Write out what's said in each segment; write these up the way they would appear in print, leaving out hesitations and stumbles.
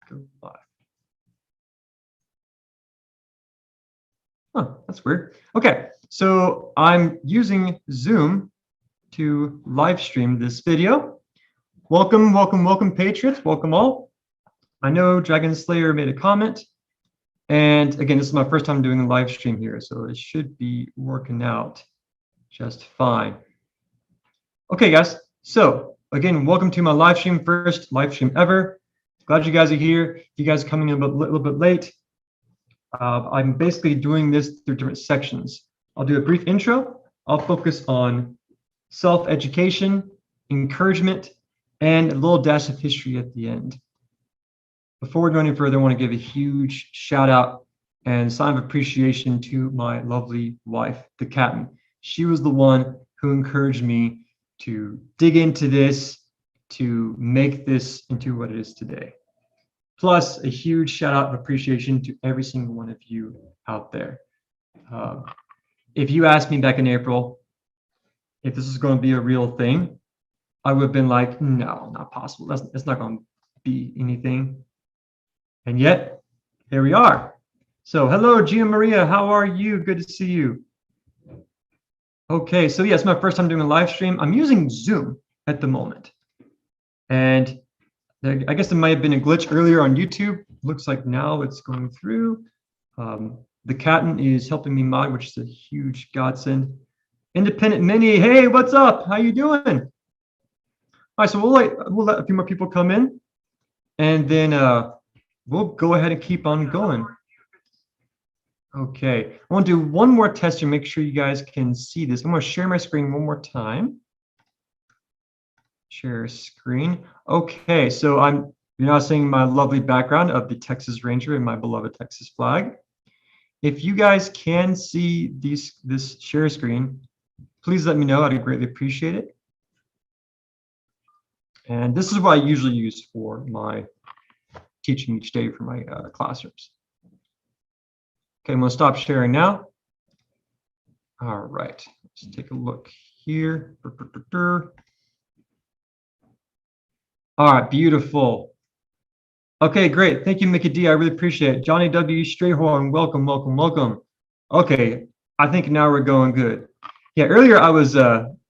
go live. Huh, that's weird. Okay, so I'm using Zoom to live stream this video. Welcome, welcome, welcome, Patriots. Welcome all. I know Dragon Slayer made a comment. And again, this is my first time doing a live stream here, so it should be working out just fine. Okay, guys. So again, welcome to my live stream, first live stream ever. Glad you guys are here. If you guys are coming in a little bit late, I'm basically doing this through different sections. I'll do a brief intro. I'll focus on self-education, encouragement, and a little dash of history at the end. Before we go any further, I want to give a huge shout out and sign of appreciation to my lovely wife, the captain. She was the one who encouraged me to dig into this, to make this into what it is today. Plus, a huge shout out of appreciation to every single one of you out there. If you asked me back in April if this is going to be a real thing, I would have been like, no, not possible. That's not going to be anything. And yet, here we are. So, hello, Gia Maria. How are you? Good to see you. Okay, so yeah, it's my first time doing a live stream. I'm using Zoom at the moment. And I guess there might have been a glitch earlier on YouTube. Looks like now it's going through. The captain is helping me mod, which is a huge godsend. Independent Mini, hey, what's up? How you doing? All right, so we'll let a few more people come in, and then we'll go ahead and keep on going. Okay, I want to do one more test to make sure you guys can see this. I'm going to share my screen one more time. Share screen. Okay, so you're now seeing my lovely background of the Texas Ranger and my beloved Texas flag. If you guys can see this share screen, please let me know. I'd greatly appreciate it. And this is what I usually use for my teaching each day for my classrooms. Okay, I'm going to stop sharing now. All right, let's take a look here. All right, beautiful. Okay, great. Thank you, Mickey D. I really appreciate it. Johnny W. Strayhorn, welcome, welcome, welcome. Okay, I think now we're going good. Yeah, earlier I was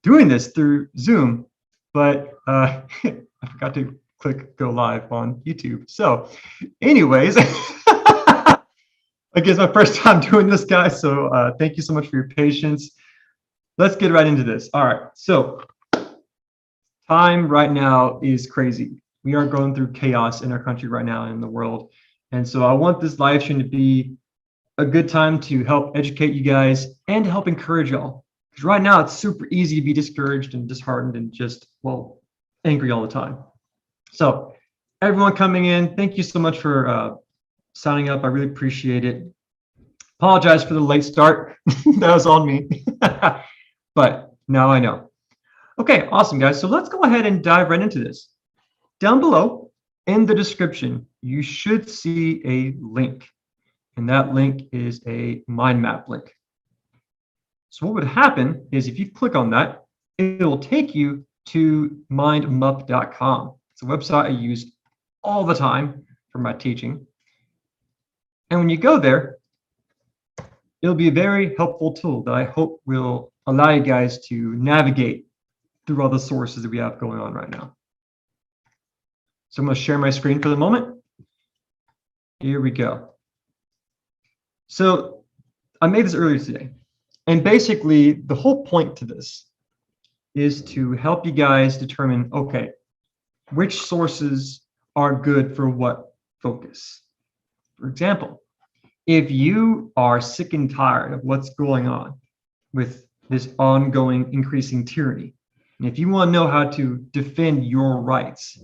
doing this through Zoom, but I forgot to click go live on YouTube. So anyways, I guess my first time doing this, guys. So thank you so much for your patience. Let's get right into this. All right, so time right now is crazy. We are going through chaos in our country right now and in the world. And so I want this live stream to be a good time to help educate you guys and to help encourage y'all. Because right now it's super easy to be discouraged and disheartened and just, well, angry all the time. So everyone coming in, thank you so much for signing up. I really appreciate it. Apologize for the late start. That was on me. But now I know. Okay, awesome, guys. So let's go ahead and dive right into this. Down below in the description, you should see a link. And that link is a MindMap link. So what would happen is if you click on that, it will take you to mindmup.com. It's a website I use all the time for my teaching. And when you go there, it'll be a very helpful tool that I hope will allow you guys to navigate through all the sources that we have going on right now. So I'm going to share my screen for the moment. Here we go. So I made this earlier today. And basically, the whole point to this is to help you guys determine, okay, which sources are good for what focus. For example, if you are sick and tired of what's going on with this ongoing increasing tyranny, and if you want to know how to defend your rights,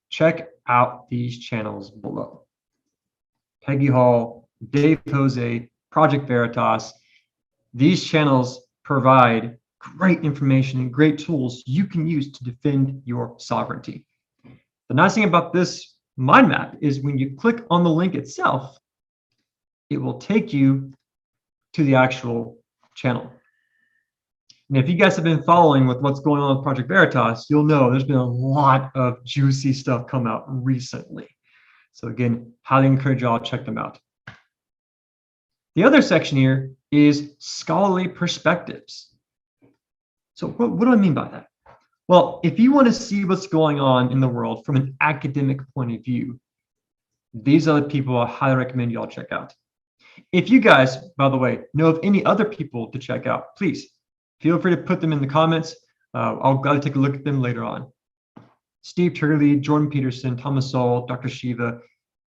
check out these channels below. Peggy Hall, Dave Jose, Project Veritas. These channels provide great information and great tools you can use to defend your sovereignty. The nice thing about this mind map is when you click on the link itself, it will take you to the actual channel. And if you guys have been following with what's going on with Project Veritas, you'll know there's been a lot of juicy stuff come out recently. So again, highly encourage y'all to check them out. The other section here is scholarly perspectives. So what do I mean by that? Well, if you want to see what's going on in the world from an academic point of view, these are the people I highly recommend y'all check out. If you guys, by the way, know of any other people to check out, please feel free to put them in the comments. I'll gladly take a look at them later on. Steve Turley, Jordan Peterson, Thomas Sowell, Dr. Shiva,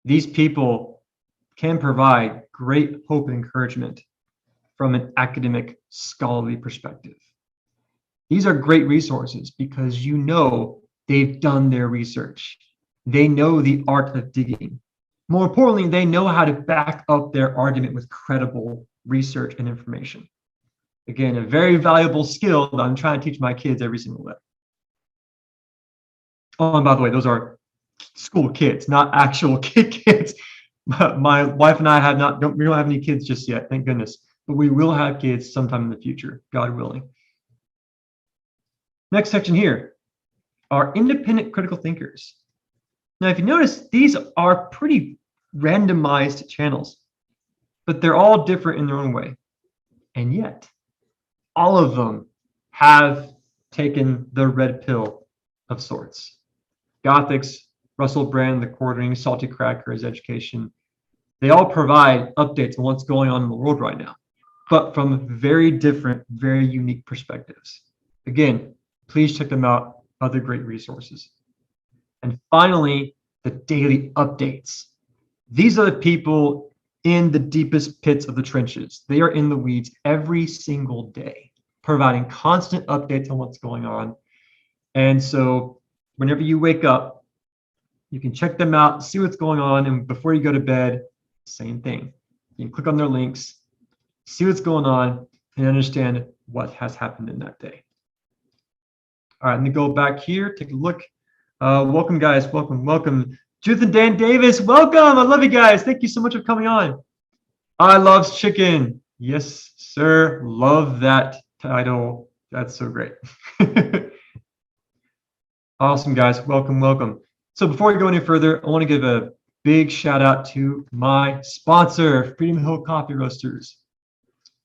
these people can provide great hope and encouragement from an academic, scholarly perspective. These are great resources because you know they've done their research. They know the art of digging. More importantly, they know how to back up their argument with credible research and information. Again, a very valuable skill that I'm trying to teach my kids every single day. Oh, and by the way, those are school kids, not actual kids. My wife and I we don't have any kids just yet, thank goodness. But we will have kids sometime in the future, God willing. Next section here are independent critical thinkers. Now, if you notice, these are pretty randomized channels, but they're all different in their own way. And yet, all of them have taken the red pill of sorts. Gothics, Russell Brand, The Quartering, Salty Crackers, Education, they all provide updates on what's going on in the world right now, but from very different, very unique perspectives. Again, please check them out, other great resources. And finally, the daily updates. These are the people in the deepest pits of the trenches. They are in the weeds every single day, providing constant updates on what's going on. And so whenever you wake up, you can check them out, see what's going on, and before you go to bed, same thing. You can click on their links, see what's going on, and understand what has happened in that day. All right, let me go back here, take a look. Welcome, guys. Welcome. Judith and Dan Davis, welcome. I love you guys. Thank you so much for coming on. I love chicken. Yes, sir. Love that title. That's so great. Awesome, guys. Welcome. So before we go any further, I want to give a big shout out to my sponsor, Freedom Hill Coffee Roasters.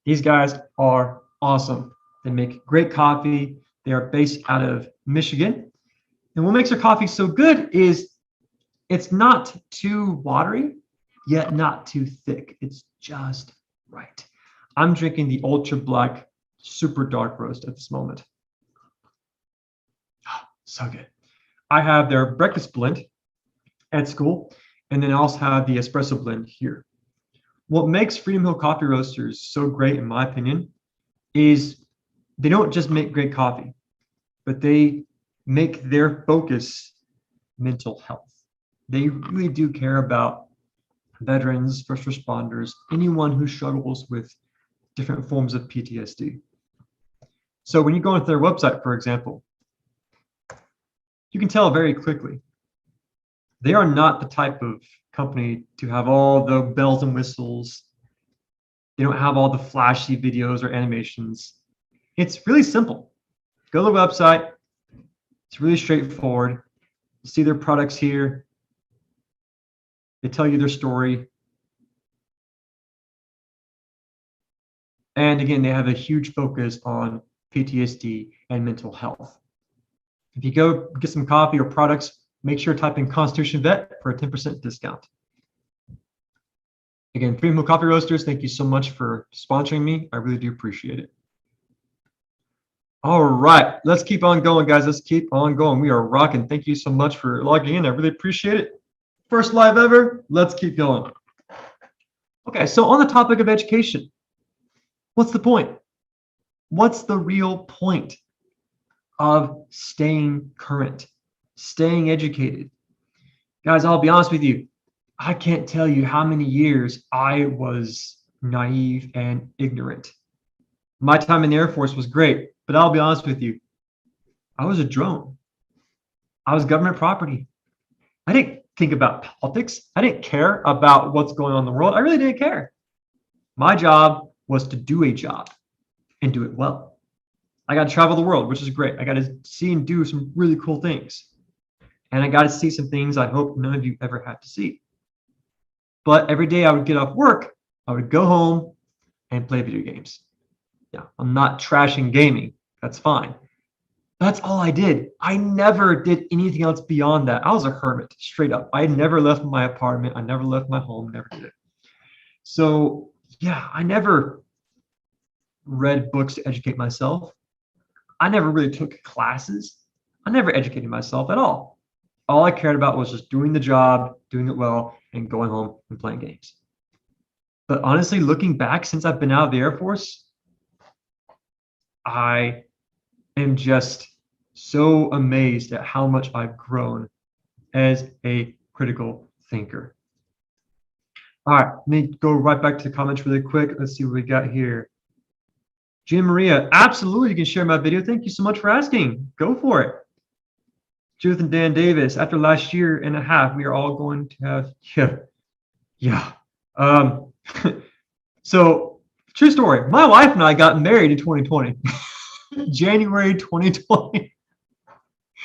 These guys are awesome. They make great coffee. They are based out of Michigan. And what makes their coffee so good is it's not too watery, yet not too thick. It's just right. I'm drinking the Ultra Black Super Dark Roast at this moment. Oh, so good. I have their breakfast blend at school, and then I also have the espresso blend here. What makes Freedom Hill Coffee Roasters so great, in my opinion, is they don't just make great coffee, but they make their focus mental health. They really do care about veterans, first responders, anyone who struggles with different forms of PTSD. So when you go into their website, for example, you can tell very quickly they are not the type of company to have all the bells and whistles. They don't have all the flashy videos or animations. It's really simple. Go to the website. It's really straightforward. You see their products here. They tell you their story. And again, they have a huge focus on PTSD and mental health. If you go get some coffee or products, make sure to type in Constitution Vet for a 10% discount. Again, Freedom Hill Coffee Roasters, thank you so much for sponsoring me. I really do appreciate it. All right, let's keep on going, guys. Let's keep on going. We are rocking. Thank you so much for logging in. I really appreciate it. First live ever. Let's keep going. Okay, so on the topic of education, what's the point? What's the real point of staying current, staying educated? Guys, I'll be honest with you. I can't tell you how many years I was naive and ignorant. My time in the Air Force was great, but I'll be honest with you. I was a drone. I was government property. I didn't think about politics. I didn't care about what's going on in the world. I really didn't care. My job was to do a job and do it well. I got to travel the world, which is great. I got to see and do some really cool things. And I got to see some things I hope none of you ever had to see. But every day I would get off work, I would go home and play video games. Yeah, I'm not trashing gaming. That's fine. That's all I did. I never did anything else beyond that. I was a hermit, straight up. I never left my apartment. I never left my home, never did it. So yeah, I never read books to educate myself. I never really took classes. I never educated myself at all. All I cared about was just doing the job, doing it well, and going home and playing games. But honestly, looking back, since I've been out of the Air Force, I am just so amazed at how much I've grown as a critical thinker. All right, let me go right back to the comments really quick. Let's see what we got here. Jim Maria, absolutely, you can share my video. Thank you so much for asking. Go for it. Judith and Dan Davis, after last year and a half, we are all going to have, yeah. So, true story. My wife and I got married in 2020. January 2020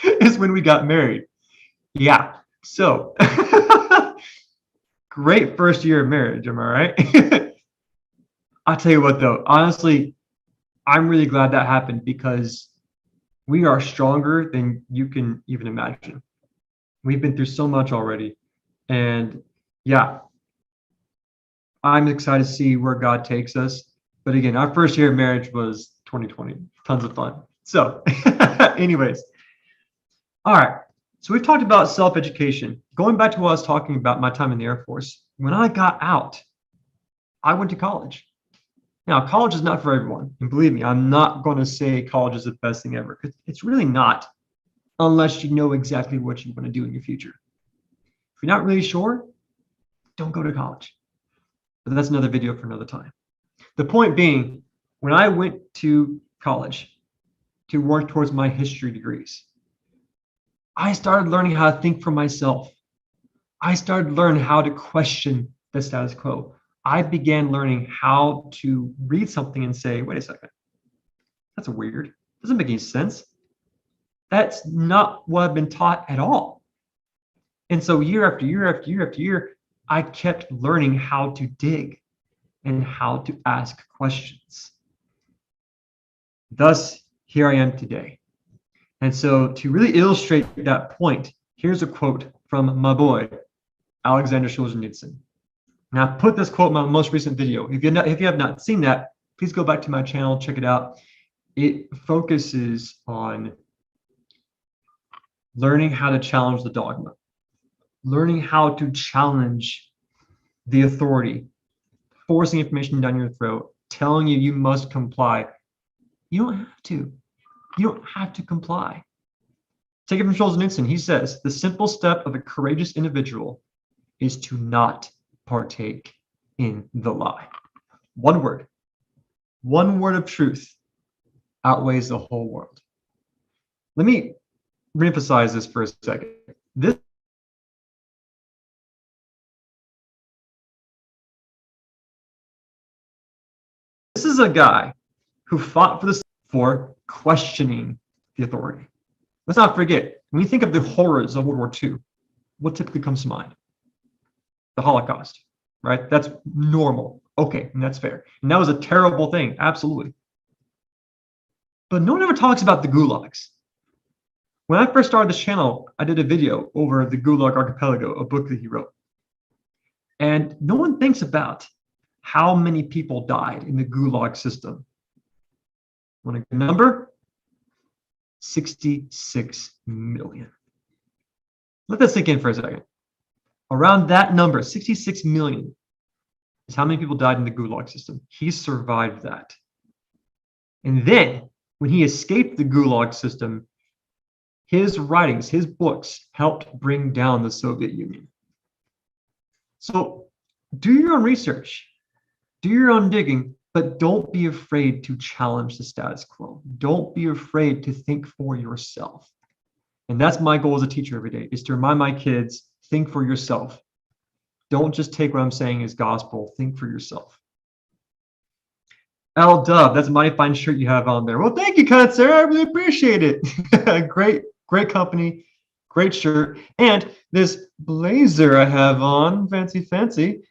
is when we got married. Yeah. So, great first year of marriage. Am I right? I'll tell you what, though. Honestly, I'm really glad that happened because we are stronger than you can even imagine. We've been through so much already. And yeah, I'm excited to see where God takes us. But again, our first year of marriage was 2020. Tons of fun. So anyways, all right. So we've talked about self-education. Going back to what I was talking about, my time in the Air Force, when I got out, I went to college. Now, college is not for everyone. And believe me, I'm not going to say college is the best thing ever, because it's really not, unless you know exactly what you want to do in your future. If you're not really sure, don't go to college. But that's another video for another time. The point being, when I went to college to work towards my history degrees, I started learning how to think for myself. I started learning how to question the status quo. I began learning how to read something and say, wait a second, that's weird. Doesn't make any sense. That's not what I've been taught at all. And so year after year after year after year, I kept learning how to dig and how to ask questions. Thus, here I am today. And so to really illustrate that point, here's a quote from my boy, Alexander Solzhenitsyn. Now, I put this quote in my most recent video. If you have not seen that, please go back to my channel, check it out. It focuses on learning how to challenge the dogma, learning how to challenge the authority, forcing information down your throat, telling you you must comply. You don't have to. You don't have to comply. Take it from Solzhenitsyn. He says, the simple step of a courageous individual is to not partake in the lie. One word of truth outweighs the whole world. Let me reemphasize this for a second. This is a guy who fought for questioning the authority. Let's not forget, when you think of the horrors of World War II, what typically comes to mind? The Holocaust, right? That's normal. Okay, and that's fair. And that was a terrible thing, absolutely. But no one ever talks about the gulags. When I first started this channel, I did a video over the Gulag Archipelago, a book that he wrote. And no one thinks about how many people died in the Gulag system. Want a good number? 66 million. Let that sink in for a second. Around that number, 66 million, is how many people died in the Gulag system. He survived that. And then, when he escaped the Gulag system, his writings, his books, helped bring down the Soviet Union. So, do your own research, do your own digging, but don't be afraid to challenge the status quo. Don't be afraid to think for yourself. And that's my goal as a teacher every day, is to remind my kids, think for yourself. Don't just take what I'm saying as gospel. Think for yourself. L Dub, that's a mighty fine shirt you have on there. Well, thank you, kind sir. I really appreciate it. Great company. Great shirt. And this blazer I have on, fancy, fancy.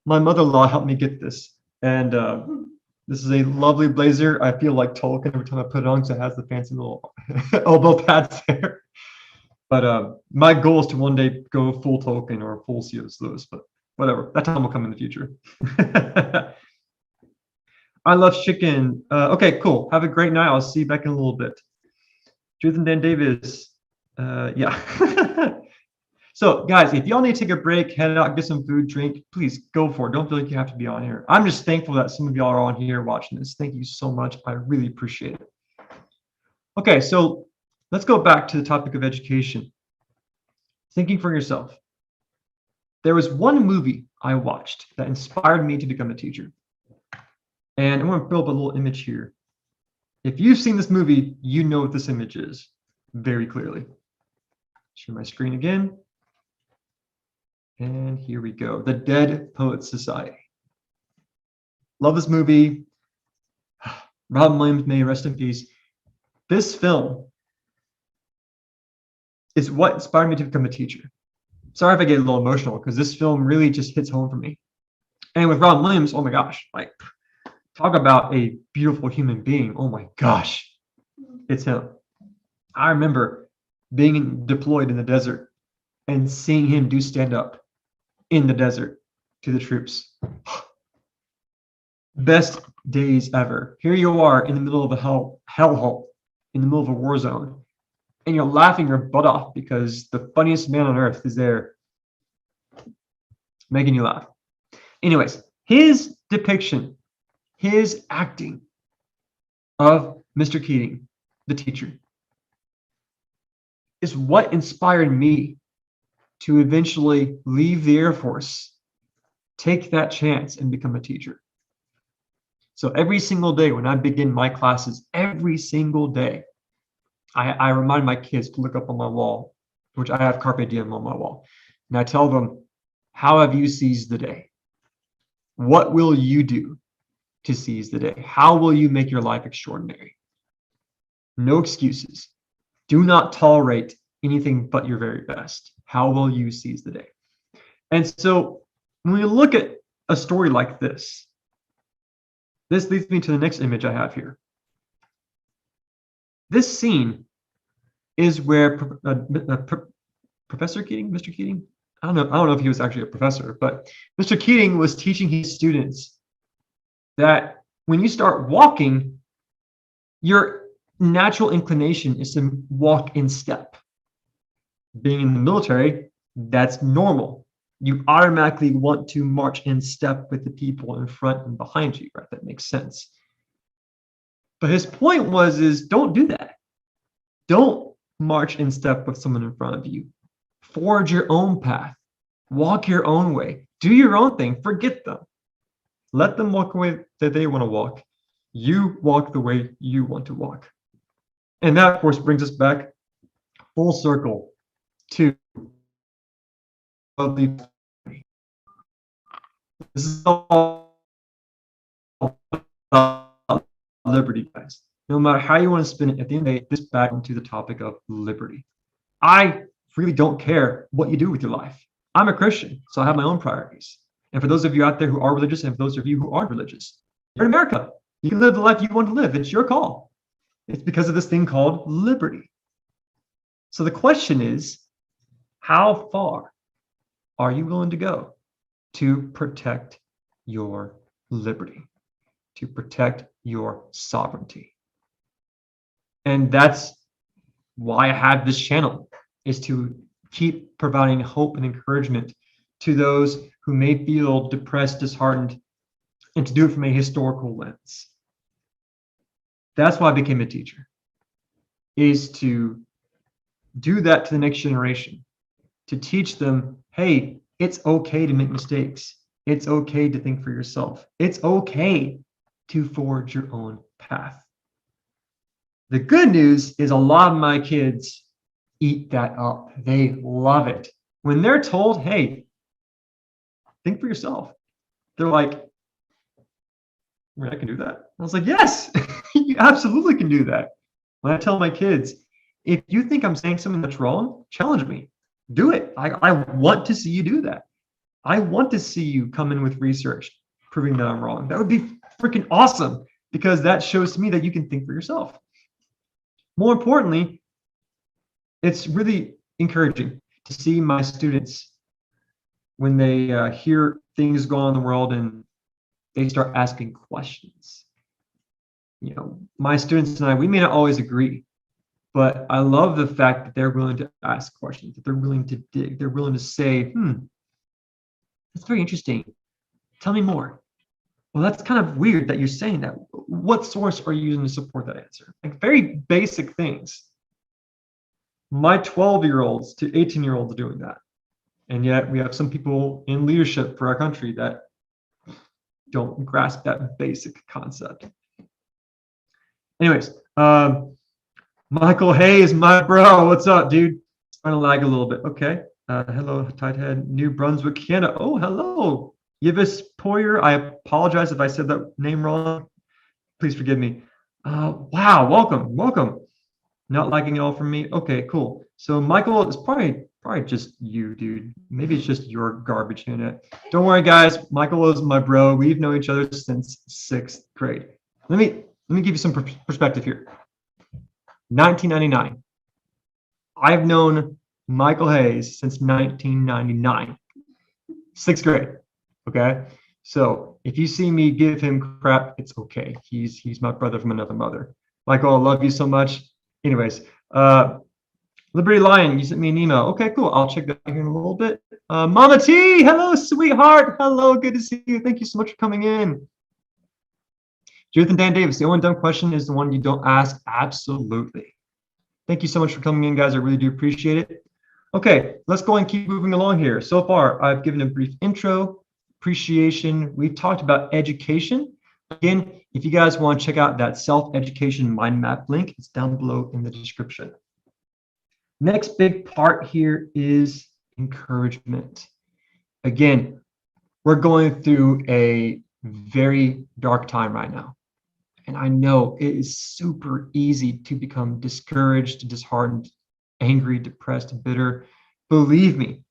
My mother-in-law helped me get this. And this is a lovely blazer. I feel like Tolkien every time I put it on because it has the fancy little elbow pads there. But my goal is to one day go full Tolkien or full C.S. Lewis, but whatever. That time will come in the future. I love chicken. Okay, cool. Have a great night. I'll see you back in a little bit. Truth and Dan Davis. Yeah. So, guys, if y'all need to take a break, head out, get some food, drink, please go for it. Don't feel like you have to be on here. I'm just thankful that some of y'all are on here watching this. Thank you so much. I really appreciate it. Okay, so let's go back to the topic of education. Thinking for yourself. There was one movie I watched that inspired me to become a teacher. And I'm going to throw up a little image here. If you've seen this movie, you know what this image is very clearly. Share my screen again. And here we go. The Dead Poets Society. Love this movie. Robin Williams, may rest in peace. This film is what inspired me to become a teacher. Sorry if I get a little emotional because this film really just hits home for me. And with Robin Williams, oh my gosh, like talk about a beautiful human being. Oh my gosh, it's him. I remember being deployed in the desert and seeing him do stand up in the desert to the troops. Best days ever. Here you are in the middle of a hellhole, in the middle of a war zone, and you're laughing your butt off because the funniest man on earth is there making you laugh. Anyways, his depiction, his acting of Mr. Keating, the teacher, is what inspired me to eventually leave the Air Force, take that chance, and become a teacher. So every single day when I begin my classes, every single day, I remind my kids to look up on my wall, which I have Carpe Diem on my wall. And I tell them, how have you seized the day? What will you do to seize the day? How will you make your life extraordinary? No excuses. Do not tolerate anything but your very best. How will you seize the day? And so when we look at a story like this leads me to the next image I have here. This scene is where Professor Keating, Mr. Keating, I don't know if he was actually a professor, but Mr. Keating was teaching his students that when you start walking, your natural inclination is to walk in step. Being in the military, that's normal. You automatically want to march in step with the people in front and behind you, right? That makes sense. But his point is don't do that. Don't march in step with someone in front of you. Forge your own path. Walk your own way. Do your own thing. Forget them. Let them walk the way that they want to walk. You walk the way you want to walk. And that, of course, brings us back full circle to this is all about liberty, guys. No matter how you want to spin it, at the end of the day, this back onto the topic of liberty. I really don't care what you do with your life. I'm a Christian, so I have my own priorities. And for those of you out there who are religious, and for those of you who aren't religious, you're in America. You can live the life you want to live. It's your call. It's because of this thing called liberty. So the question is, how far are you willing to go to protect your liberty, to protect your sovereignty? And that's why I have this channel, is to keep providing hope and encouragement to those who may feel depressed, disheartened, and to do it from a historical lens. That's why I became a teacher, is to do that to the next generation, to teach them, hey, it's okay to make mistakes. It's okay to think for yourself. It's okay to forge your own path. The good news is a lot of my kids eat that up. They love it. When they're told, hey, think for yourself, they're like, I can do that. I was like, yes, you absolutely can do that. When I tell my kids, If you think I'm saying something that's wrong, challenge me. Do it. I want to see you do that. I want to see you come in with research proving that I'm wrong. That would be freaking awesome, because that shows to me that you can think for yourself. More importantly, it's really encouraging to see my students when they hear things go on in the world and they start asking questions. My students and I, we may not always agree, but I love the fact that they're willing to ask questions, that they're willing to dig, they're willing to say, that's very interesting. Tell me more. Well, that's kind of weird that you're saying that. What source are you using to support that answer? Like, very basic things. My 12-year-olds to 18-year-olds are doing that. And yet we have some people in leadership for our country that don't grasp that basic concept. Anyways, Michael Hayes, my bro, what's up, dude? It's starting to lag a little bit. Okay. Hello, Tighthead, New Brunswick, Canada. Oh, hello. Yves Poyer. I apologize if I said that name wrong. Please forgive me. Wow, welcome. Not lagging at all from me. Okay, cool. So Michael, it's probably just you, dude. Maybe it's just your garbage internet. Don't worry, guys. Michael is my bro. We've known each other since 6th grade. Let me give you some perspective here. 1999. I've known Michael Hayes since 1999, 6th grade. Okay, so if you see me give him crap, it's okay. He's my brother from another mother. Michael, I love you so much. Anyways, Liberty Lion, you sent me an email. Okay, cool. I'll check that here in a little bit. Mama T, hello, sweetheart. Hello, good to see you. Thank you so much for coming in. Jonathan Dan Davis, the only dumb question is the one you don't ask. Absolutely. Thank you so much for coming in, guys. I really do appreciate it. Okay, let's go and keep moving along here. So far, I've given a brief intro, appreciation. We've talked about education. Again, if you guys want to check out that self-education mind map link, it's down below in the description. Next big part here is encouragement. Again, we're going through a very dark time right now. And I know it is super easy to become discouraged, disheartened, angry, depressed, bitter. Believe me,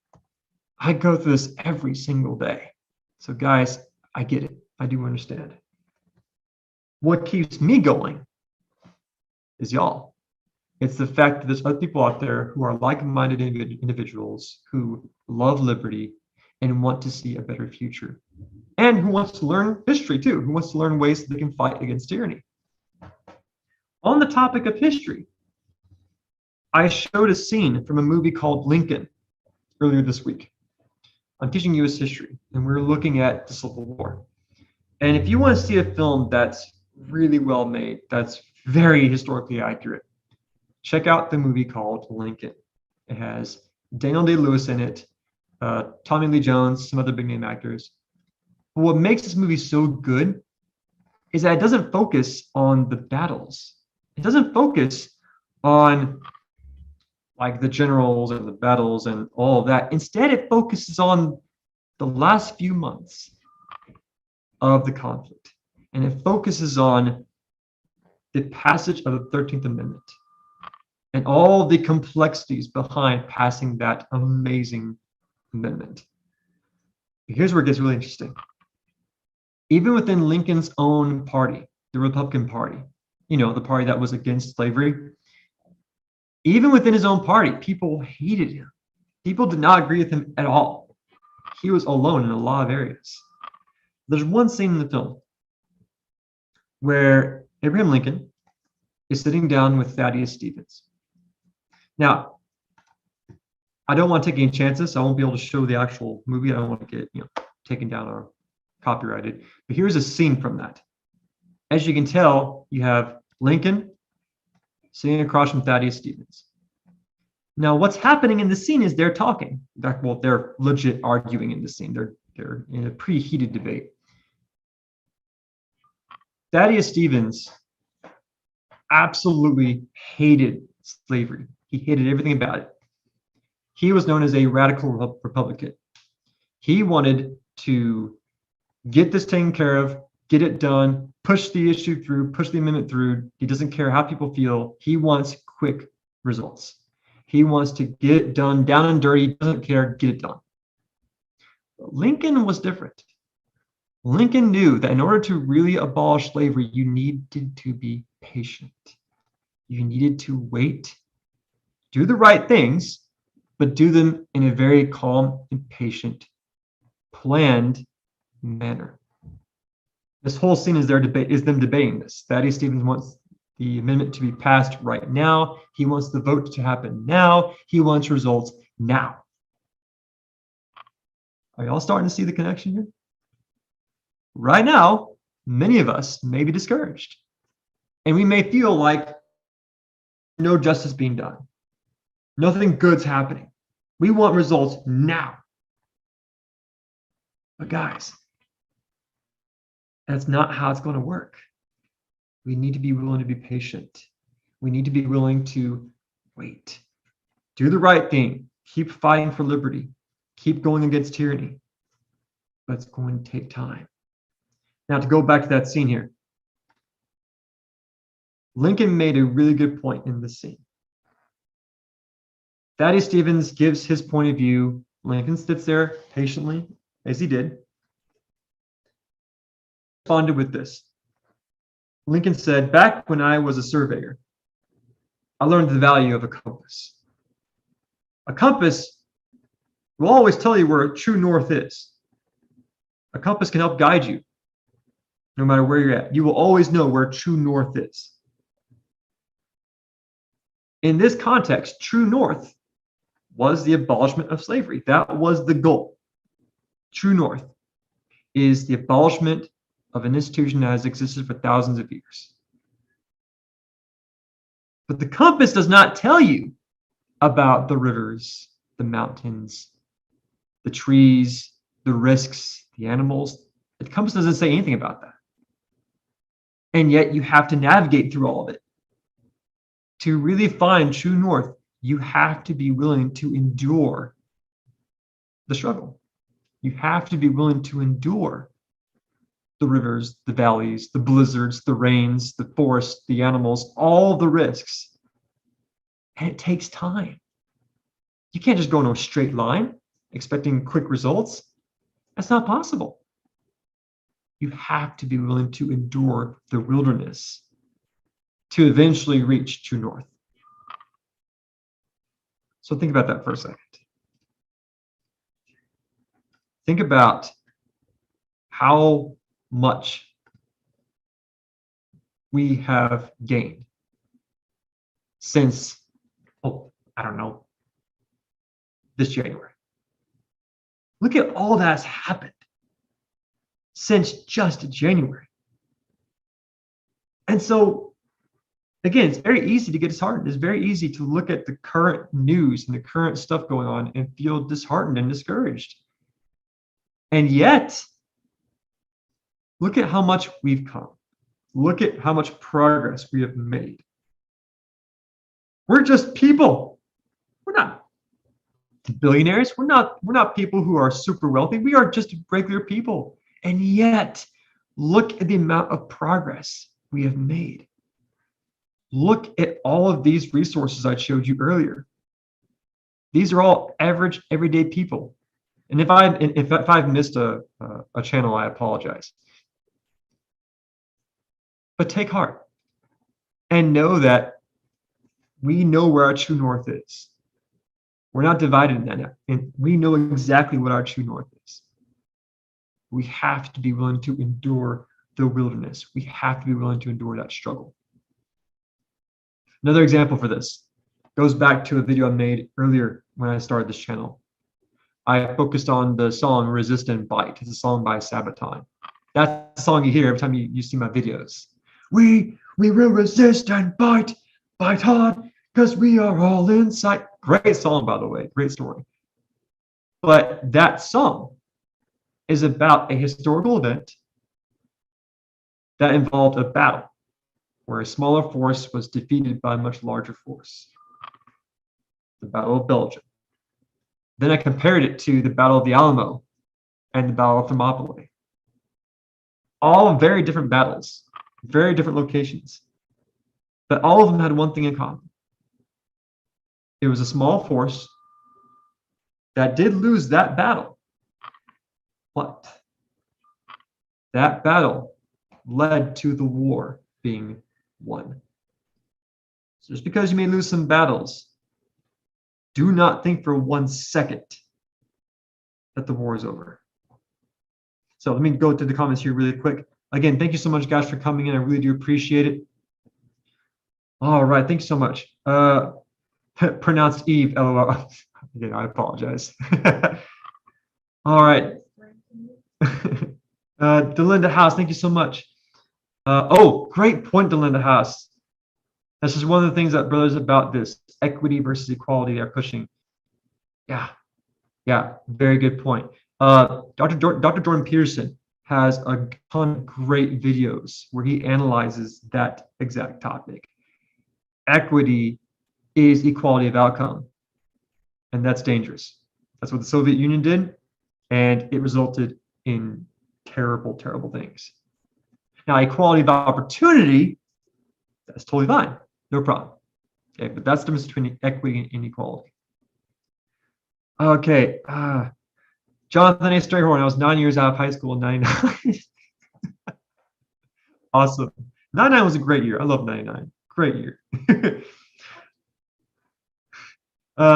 I go through this every single day. So guys, I get it. I do understand. What keeps me going is y'all. It's the fact that there's other people out there who are like-minded individuals who love liberty and want to see a better future, and who wants to learn history too, who wants to learn ways that they can fight against tyranny. On the topic of history, I showed a scene from a movie called Lincoln earlier this week. I'm teaching U.S. history, and we're looking at the Civil War. And if you want to see a film that's really well made, that's very historically accurate, check out the movie called Lincoln. It has Daniel Day-Lewis in it, Tommy Lee Jones, some other big name actors. But what makes this movie so good is that it doesn't focus on the battles. It doesn't focus on like the generals and the battles and all of that. Instead, it focuses on the last few months of the conflict. And it focuses on the passage of the 13th Amendment and all the complexities behind passing that amazing amendment. Here's where it gets really interesting. Even within Lincoln's own party, the Republican Party, the party that was against slavery, even within his own party, people hated him. People did not agree with him at all. He was alone in a lot of areas. There's one scene in the film where Abraham Lincoln is sitting down with Thaddeus Stevens. Now, I don't want to take any chances. So I won't be able to show the actual movie. I don't want to get taken down or copyrighted. But here's a scene from that. As you can tell, you have Lincoln sitting across from Thaddeus Stevens. Now, what's happening in the scene is they're talking. Well, they're legit arguing in the scene. They're in a pretty heated debate. Thaddeus Stevens absolutely hated slavery. He hated everything about it. He was known as a radical Republican. He wanted to get this taken care of, get it done, push the issue through, push the amendment through. He doesn't care how people feel. He wants quick results. He wants to get it done down and dirty. He doesn't care, get it done. But Lincoln was different. Lincoln knew that in order to really abolish slavery, you needed to be patient. You needed to wait, do the right things, but do them in a very calm and patient, planned manner. This whole scene is them debating this. Thaddeus Stevens wants the amendment to be passed right now. He wants the vote to happen now. He wants results now. Are y'all starting to see the connection here? Right now, many of us may be discouraged, and we may feel like no justice being done. Nothing good's happening. We want results now. But guys, that's not how it's going to work. We need to be willing to be patient. We need to be willing to wait. Do the right thing. Keep fighting for liberty. Keep going against tyranny. But it's going to take time. Now, to go back to that scene here, Lincoln made a really good point in this scene. Thaddeus Stevens gives his point of view. Lincoln sits there patiently, as he did. Responded with this. Lincoln said, "Back when I was a surveyor, I learned the value of a compass. A compass will always tell you where true north is. A compass can help guide you, no matter where you're at. You will always know where true north is." In this context, true north was the abolishment of slavery. That was the goal. True north is the abolishment of an institution that has existed for thousands of years. But the compass does not tell you about the rivers, the mountains, the trees, the risks, the animals. The compass doesn't say anything about that. And yet you have to navigate through all of it. To really find true north, you have to be willing to endure the struggle. You have to be willing to endure the rivers, the valleys, the blizzards, the rains, the forests, the animals, all the risks. And it takes time. You can't just go in a straight line expecting quick results. That's not possible. You have to be willing to endure the wilderness to eventually reach true north. So think about that for a second. Think about how much we have gained since, this January. Look at all that's happened since just January. And so, again, it's very easy to get disheartened. It's very easy to look at the current news and the current stuff going on and feel disheartened and discouraged. And yet, look at how much we've come. Look at how much progress we have made. We're just people. We're not billionaires. We're not people who are super wealthy. We are just regular people. And yet, look at the amount of progress we have made. Look at all of these resources I showed you earlier. These are all average, everyday people. And if I've missed a channel, I apologize. But take heart and know that we know where our true north is. We're not divided in that, and we know exactly what our true north is. We have to be willing to endure the wilderness. We have to be willing to endure that struggle. Another example for this goes back to a video I made earlier when I started this channel. I focused on the song Resist and Bite. It's a song by Sabaton. That's the song you hear every time you see my videos. We will resist and bite hard, because we are all inside. Great song, by the way, great story. But that song is about a historical event that involved a battle where a smaller force was defeated by a much larger force. The Battle of Belgium. Then I compared it to the Battle of the Alamo and the Battle of Thermopylae. All very different battles, very different locations, but all of them had one thing in common. it was a small force that did lose that battle, but that battle led to the war being won. So just because you may lose some battles, do not think for 1 second that the war is over. So let me go to the comments here really quick. Again, thank you so much, guys, for coming in. I really do appreciate it. All right, thanks so much. Pronounced Eve, LOL. Again, I apologize. All right. Delinda House, thank you so much. Oh, great point, Delinda House. This is one of the things that brothers about this equity versus equality they're pushing. Yeah, very good point. Dr. Jordan Peterson has a ton of great videos where he analyzes that exact topic. Equity is equality of outcome, and that's dangerous. That's what the Soviet Union did, and it resulted in terrible, terrible things. Now, equality of opportunity, that's totally fine, no problem. Okay, but that's the difference between equity and equality. Okay, Jonathan A. Strayhorn, I was 9 years out of high school in 99. Awesome. 99 was a great year. I love 99. Great year.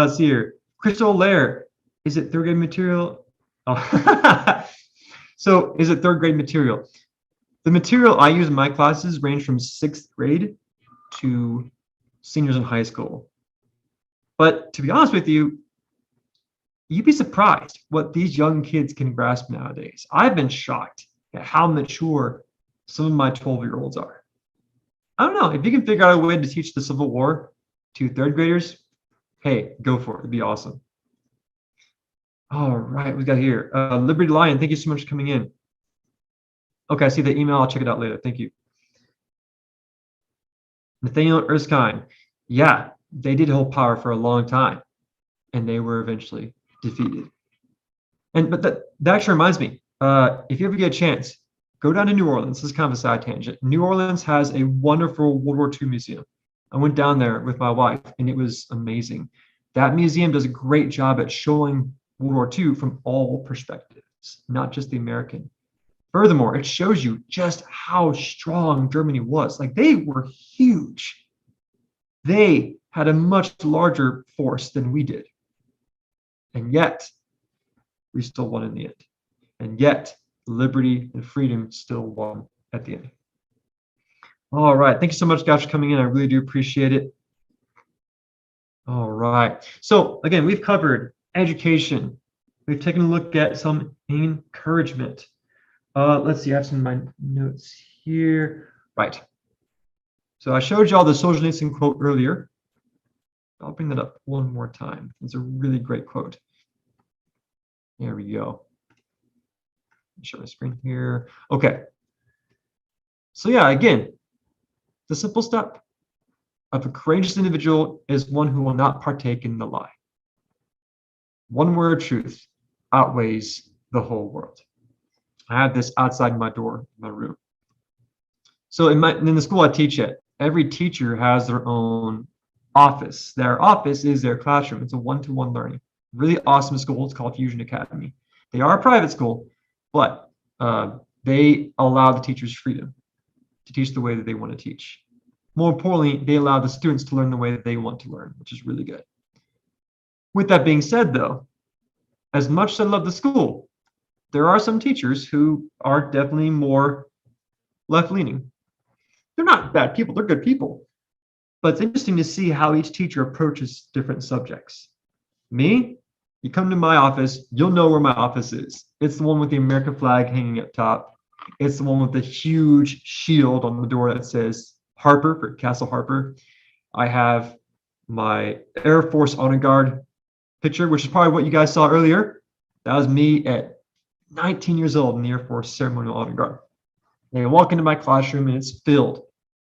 See here. Crystal Lair, is it third grade material? Oh. So is it third grade material? The material I use in my classes range from 6th grade to seniors in high school. But to be honest with you, you'd be surprised what these young kids can grasp nowadays. I've been shocked at how mature some of my 12-year-olds are. I don't know, if you can figure out a way to teach the Civil War to third graders, hey, go for it. It'd be awesome. All right, we got here. Liberty Lion, thank you so much for coming in. Okay, I see the email. I'll check it out later. Thank you. Nathaniel Erskine, yeah, they did hold power for a long time, and they were eventually defeated. But that actually reminds me, if you ever get a chance, go down to New Orleans. This is kind of a side tangent. New Orleans has a wonderful World War II museum. I went down there with my wife, and it was amazing. That museum does a great job at showing World War II from all perspectives, not just the American. Furthermore, it shows you just how strong Germany was. Like, they were huge. They had a much larger force than we did. And yet, we still won in the end. And yet, liberty and freedom still won at the end. All right. Thank you so much, guys, for coming in. I really do appreciate it. All right. So, again, we've covered education. We've taken a look at some encouragement. Let's see, I have some of my notes here. Right. So I showed y'all the Solzhenitsyn quote earlier. I'll bring that up one more time. It's a really great quote. There we go. Share my screen here. Okay. So yeah, again, the simple step of a courageous individual is one who will not partake in the lie. One word of truth outweighs the whole world. I have this outside my door, my room. So in the school I teach at, every teacher has their own office. Their office is their classroom. It's a one-to-one learning. Really awesome school. It's called Fusion Academy. They are a private school, but they allow the teachers freedom to teach the way that they want to teach. More importantly, they allow the students to learn the way that they want to learn, which is really good. With that being said, though, as much as I love the school, there are some teachers who are definitely more left-leaning. They're not bad people, they're good people. But it's interesting to see how each teacher approaches different subjects. Me, you come to my office, you'll know where my office is. It's the one with the American flag hanging up top. It's the one with the huge shield on the door that says Harper for Castle Harper. I have my Air Force Honor Guard picture, which is probably what you guys saw earlier. That was me at 19 years old in the Air Force Ceremonial Honor Guard. And I walk into my classroom and it's filled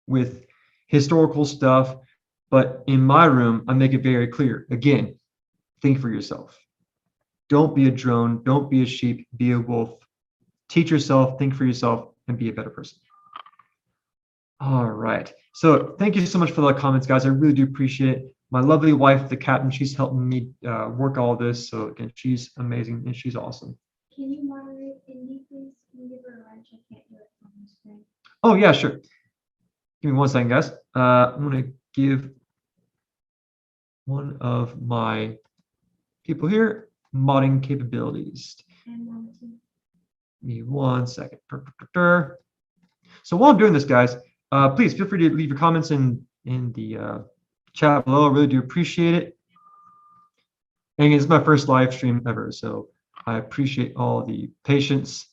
with historical stuff. But in my room, I make it very clear. Again, think for yourself. Don't be a drone. Don't be a sheep. Be a wolf. Teach yourself, think for yourself, and be a better person. All right. So thank you so much for the comments, guys. I really do appreciate it. my lovely wife, the captain, she's helping me work all this. So again, she's amazing and she's awesome. Can you moderate Indy, please? Can you give her a wrench? I can't do it on the screen. Oh yeah, sure. Give me 1 second, guys. I'm gonna give one of my people here modding capabilities. And Mama T. Give me 1 second. So while I'm doing this, guys, please feel free to leave your comments in the chat below. I really do appreciate it. And it's my first live stream ever, so I appreciate all the patience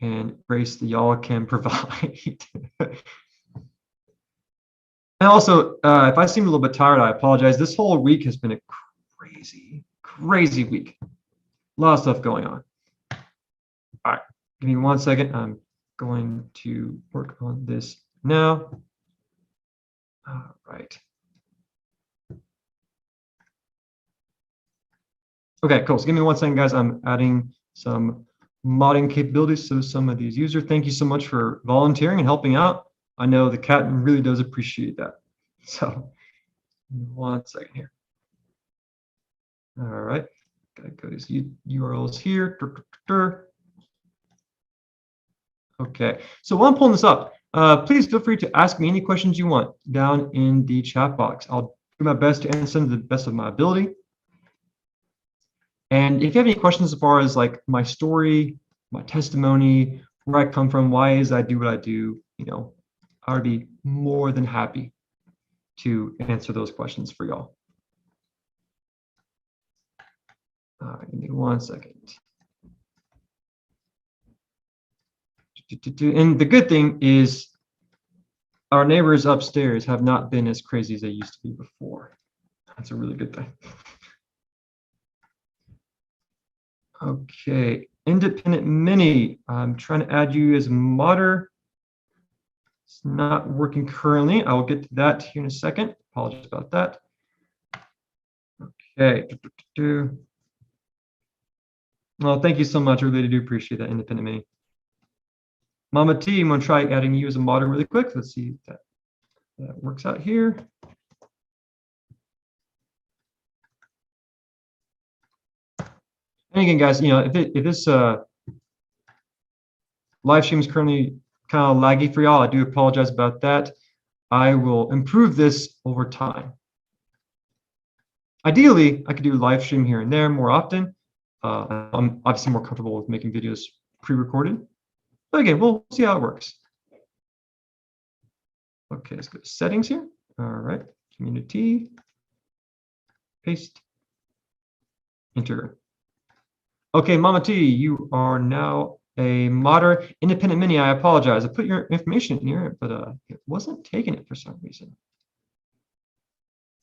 and grace that y'all can provide. And also, if I seem a little bit tired, I apologize. This whole week has been a crazy week. A lot of stuff going on. All right, give me 1 second. I'm going to work on this now. All right. Okay, cool. So give me 1 second, guys. I'm adding some modding capabilities to some of these users. Thank you so much for volunteering and helping out. I know the captain really does appreciate that. So 1 second here. All right, gotta go to these URLs here. Okay, so while I'm pulling this up, please feel free to ask me any questions you want down in the chat box. I'll do my best to answer them to the best of my ability. And if you have any questions as far as like my story, my testimony, where I come from, why is I do what I do, I would be more than happy to answer those questions for y'all. Give me 1 second. And the good thing is our neighbors upstairs have not been as crazy as they used to be before. That's a really good thing. Okay, Independent Mini. I'm trying to add you as a modder. It's not working currently. I will get to that here in a second. Apologies about that. Okay. Well, thank you so much. I really do appreciate that, Independent Mini. Mama T, I'm going to try adding you as a modder really quick. Let's see if that works out here. And again, guys, if this live stream is currently kind of laggy for y'all, I do apologize about that. I will improve this over time. Ideally, I could do a live stream here and there more often. I'm obviously more comfortable with making videos pre-recorded. But again, we'll see how it works. Okay, let's go to settings here. All right, community, paste, enter. Okay, Mama T, you are now a modder. Independent Mini, I apologize. I put your information in here, but it wasn't taking it for some reason.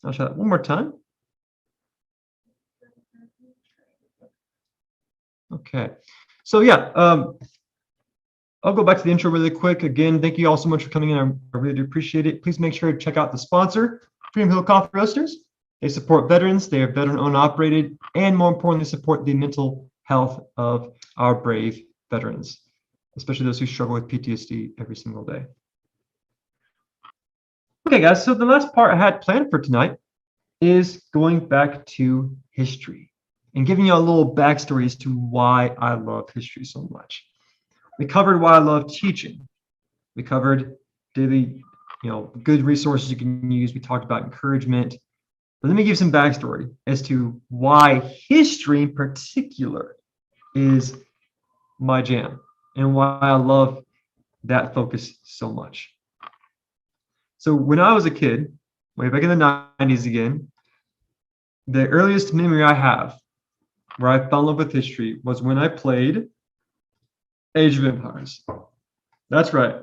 I'll try that one more time. Okay, so yeah, I'll go back to the intro really quick. Again, thank you all so much for coming in. I really do appreciate it. Please make sure to check out the sponsor, Freedom Hill Coffee Roasters. They support veterans. They are veteran-owned, operated, and more importantly, support the mental health of our brave veterans, especially those who struggle with PTSD every single day. Okay, guys, so the last part I had planned for tonight is going back to history and giving you a little backstory as to why I love history so much. We covered why I love teaching. We covered daily, good resources you can use. We talked about encouragement. But let me give some backstory as to why history in particular is my jam and why I love that focus so much. So when I was a kid, way back in the 90s again, the earliest memory I have where I fell in love with history was when I played Age of Empires. That's right.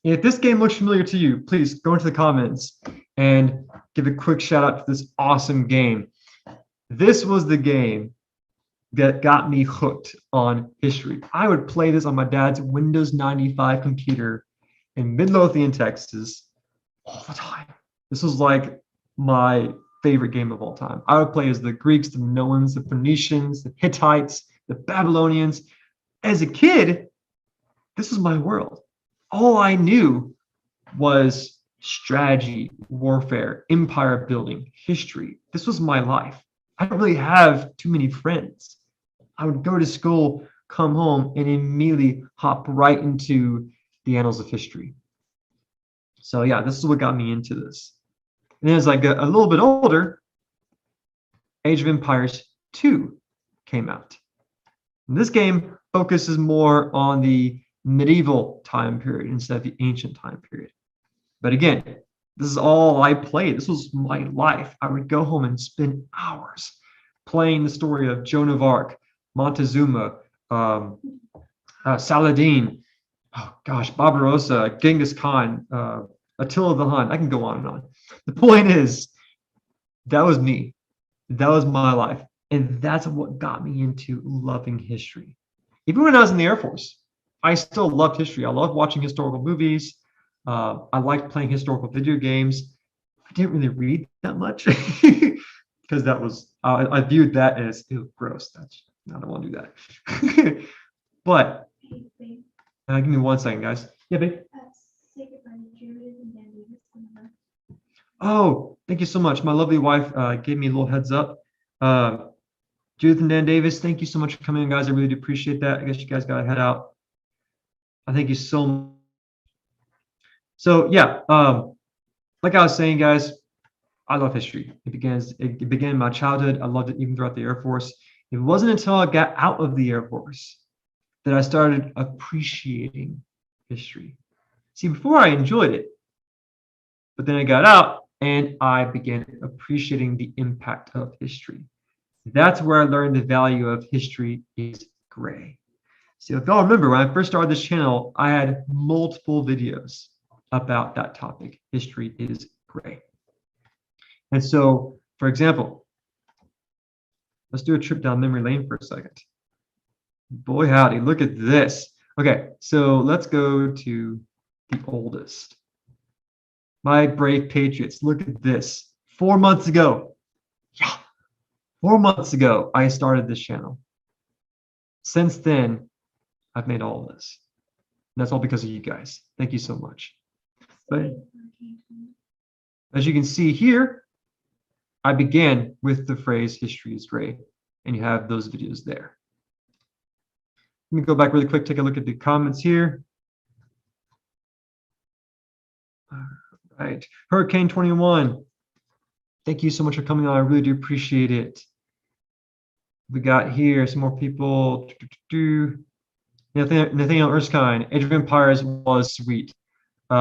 If this game looks familiar to you, please go into the comments and give a quick shout out to this awesome game. This was the game that got me hooked on history. I would play this on my dad's Windows 95 computer in Midlothian, Texas, all the time. This was like my favorite game of all time. I would play as the Greeks, the Minoans, the Phoenicians, the Hittites, the Babylonians. As a kid, this was my world. All I knew was strategy, warfare, empire building, history. This was my life. I don't really have too many friends. I would go to school, come home, and immediately hop right into the annals of history. So yeah, this is what got me into this. And then as I got a little bit older, Age of Empires 2 came out. And this game focuses more on the medieval time period instead of the ancient time period. But again, this is all I played. This was my life. I would go home and spend hours playing the story of Joan of Arc, Montezuma, Saladin, oh gosh, Barbarossa, Genghis Khan, Attila the Hun. I can go on and on. The point is, that was me. That was my life. And that's what got me into loving history. Even when I was in the Air Force, I still loved history. I loved watching historical movies. I liked playing historical video games. I didn't really read that much because that was, I viewed that as gross. That's, I don't want to do that. But Hey, babe, give me 1 second, guys. Yeah, babe. say goodbye to Jared and Dan Davis on the back. Oh, thank you so much. My lovely wife gave me a little heads up. Judith and Dan Davis, thank you so much for coming in, guys. I really do appreciate that. I guess you guys got to head out. I thank you so much. So yeah, like I was saying, guys, I love history. It began in my childhood. I loved it even throughout the Air Force. It wasn't until I got out of the Air Force that I started appreciating history. See, before I enjoyed it, but then I got out and I began appreciating the impact of history. That's where I learned the value of history is gray. So if y'all remember, when I first started this channel, I had multiple videos about that topic. History is gray. And so, for example, let's do a trip down memory lane for a second. Boy, howdy, look at this. Okay, so let's go to the oldest. My brave patriots, look at this. 4 months ago, yeah, 4 months ago, I started this channel. Since then, I've made all of this. And that's all because of you guys. Thank you so much. But as you can see here, I began with the phrase history is gray, and you have those videos there. Let me go back really quick, take a look at the comments here. All right, Hurricane 21. Thank you so much for coming on. I really do appreciate it. We got here some more people. Nathaniel Erskine, Age of Empires was sweet.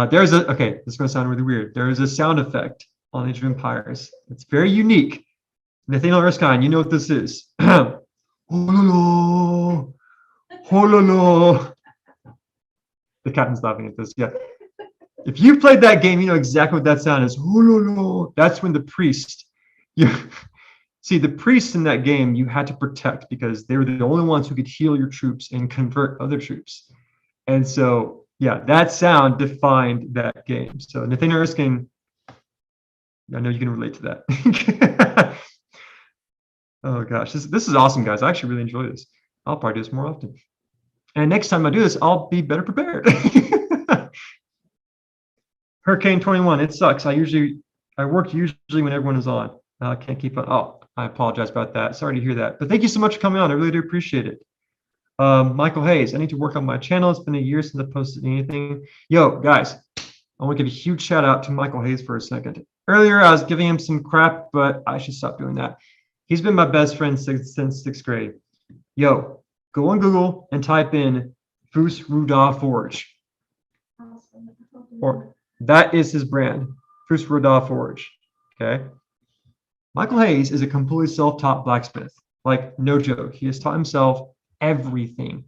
There's a, okay, this is going to sound really weird. There is a sound effect on Age of Empires. It's very unique. Nathaniel Erskine, you know what this is. Hololo, hololo. The captain's laughing at this, yeah. If you played that game, you know exactly what that sound is. Hololo. That's when the priest, see, the priests in that game you had to protect because they were the only ones who could heal your troops and convert other troops. And so, yeah, that sound defined that game. So Nathaniel Erskine, I know you can relate to that. Oh gosh, this is awesome, guys. I actually really enjoy this. I'll probably do this more often. And next time I do this, I'll be better prepared. Hurricane 21, it sucks. I work usually when everyone is on. I can't keep on. Oh, I apologize about that. Sorry to hear that. But thank you so much for coming on. I really do appreciate it. Michael Hayes, I need to work on my channel. It's been a year since I posted anything. Yo, guys, I want to give a huge shout out to Michael Hayes for a second. Earlier, I was giving him some crap, but I should stop doing that. He's been my best friend since 6th grade. Yo, go on Google and type in Fus Ruda Forge. Or that is his brand, Fus Ruda Forge. Okay. Michael Hayes is a completely self-taught blacksmith. Like, no joke. He has taught himself everything.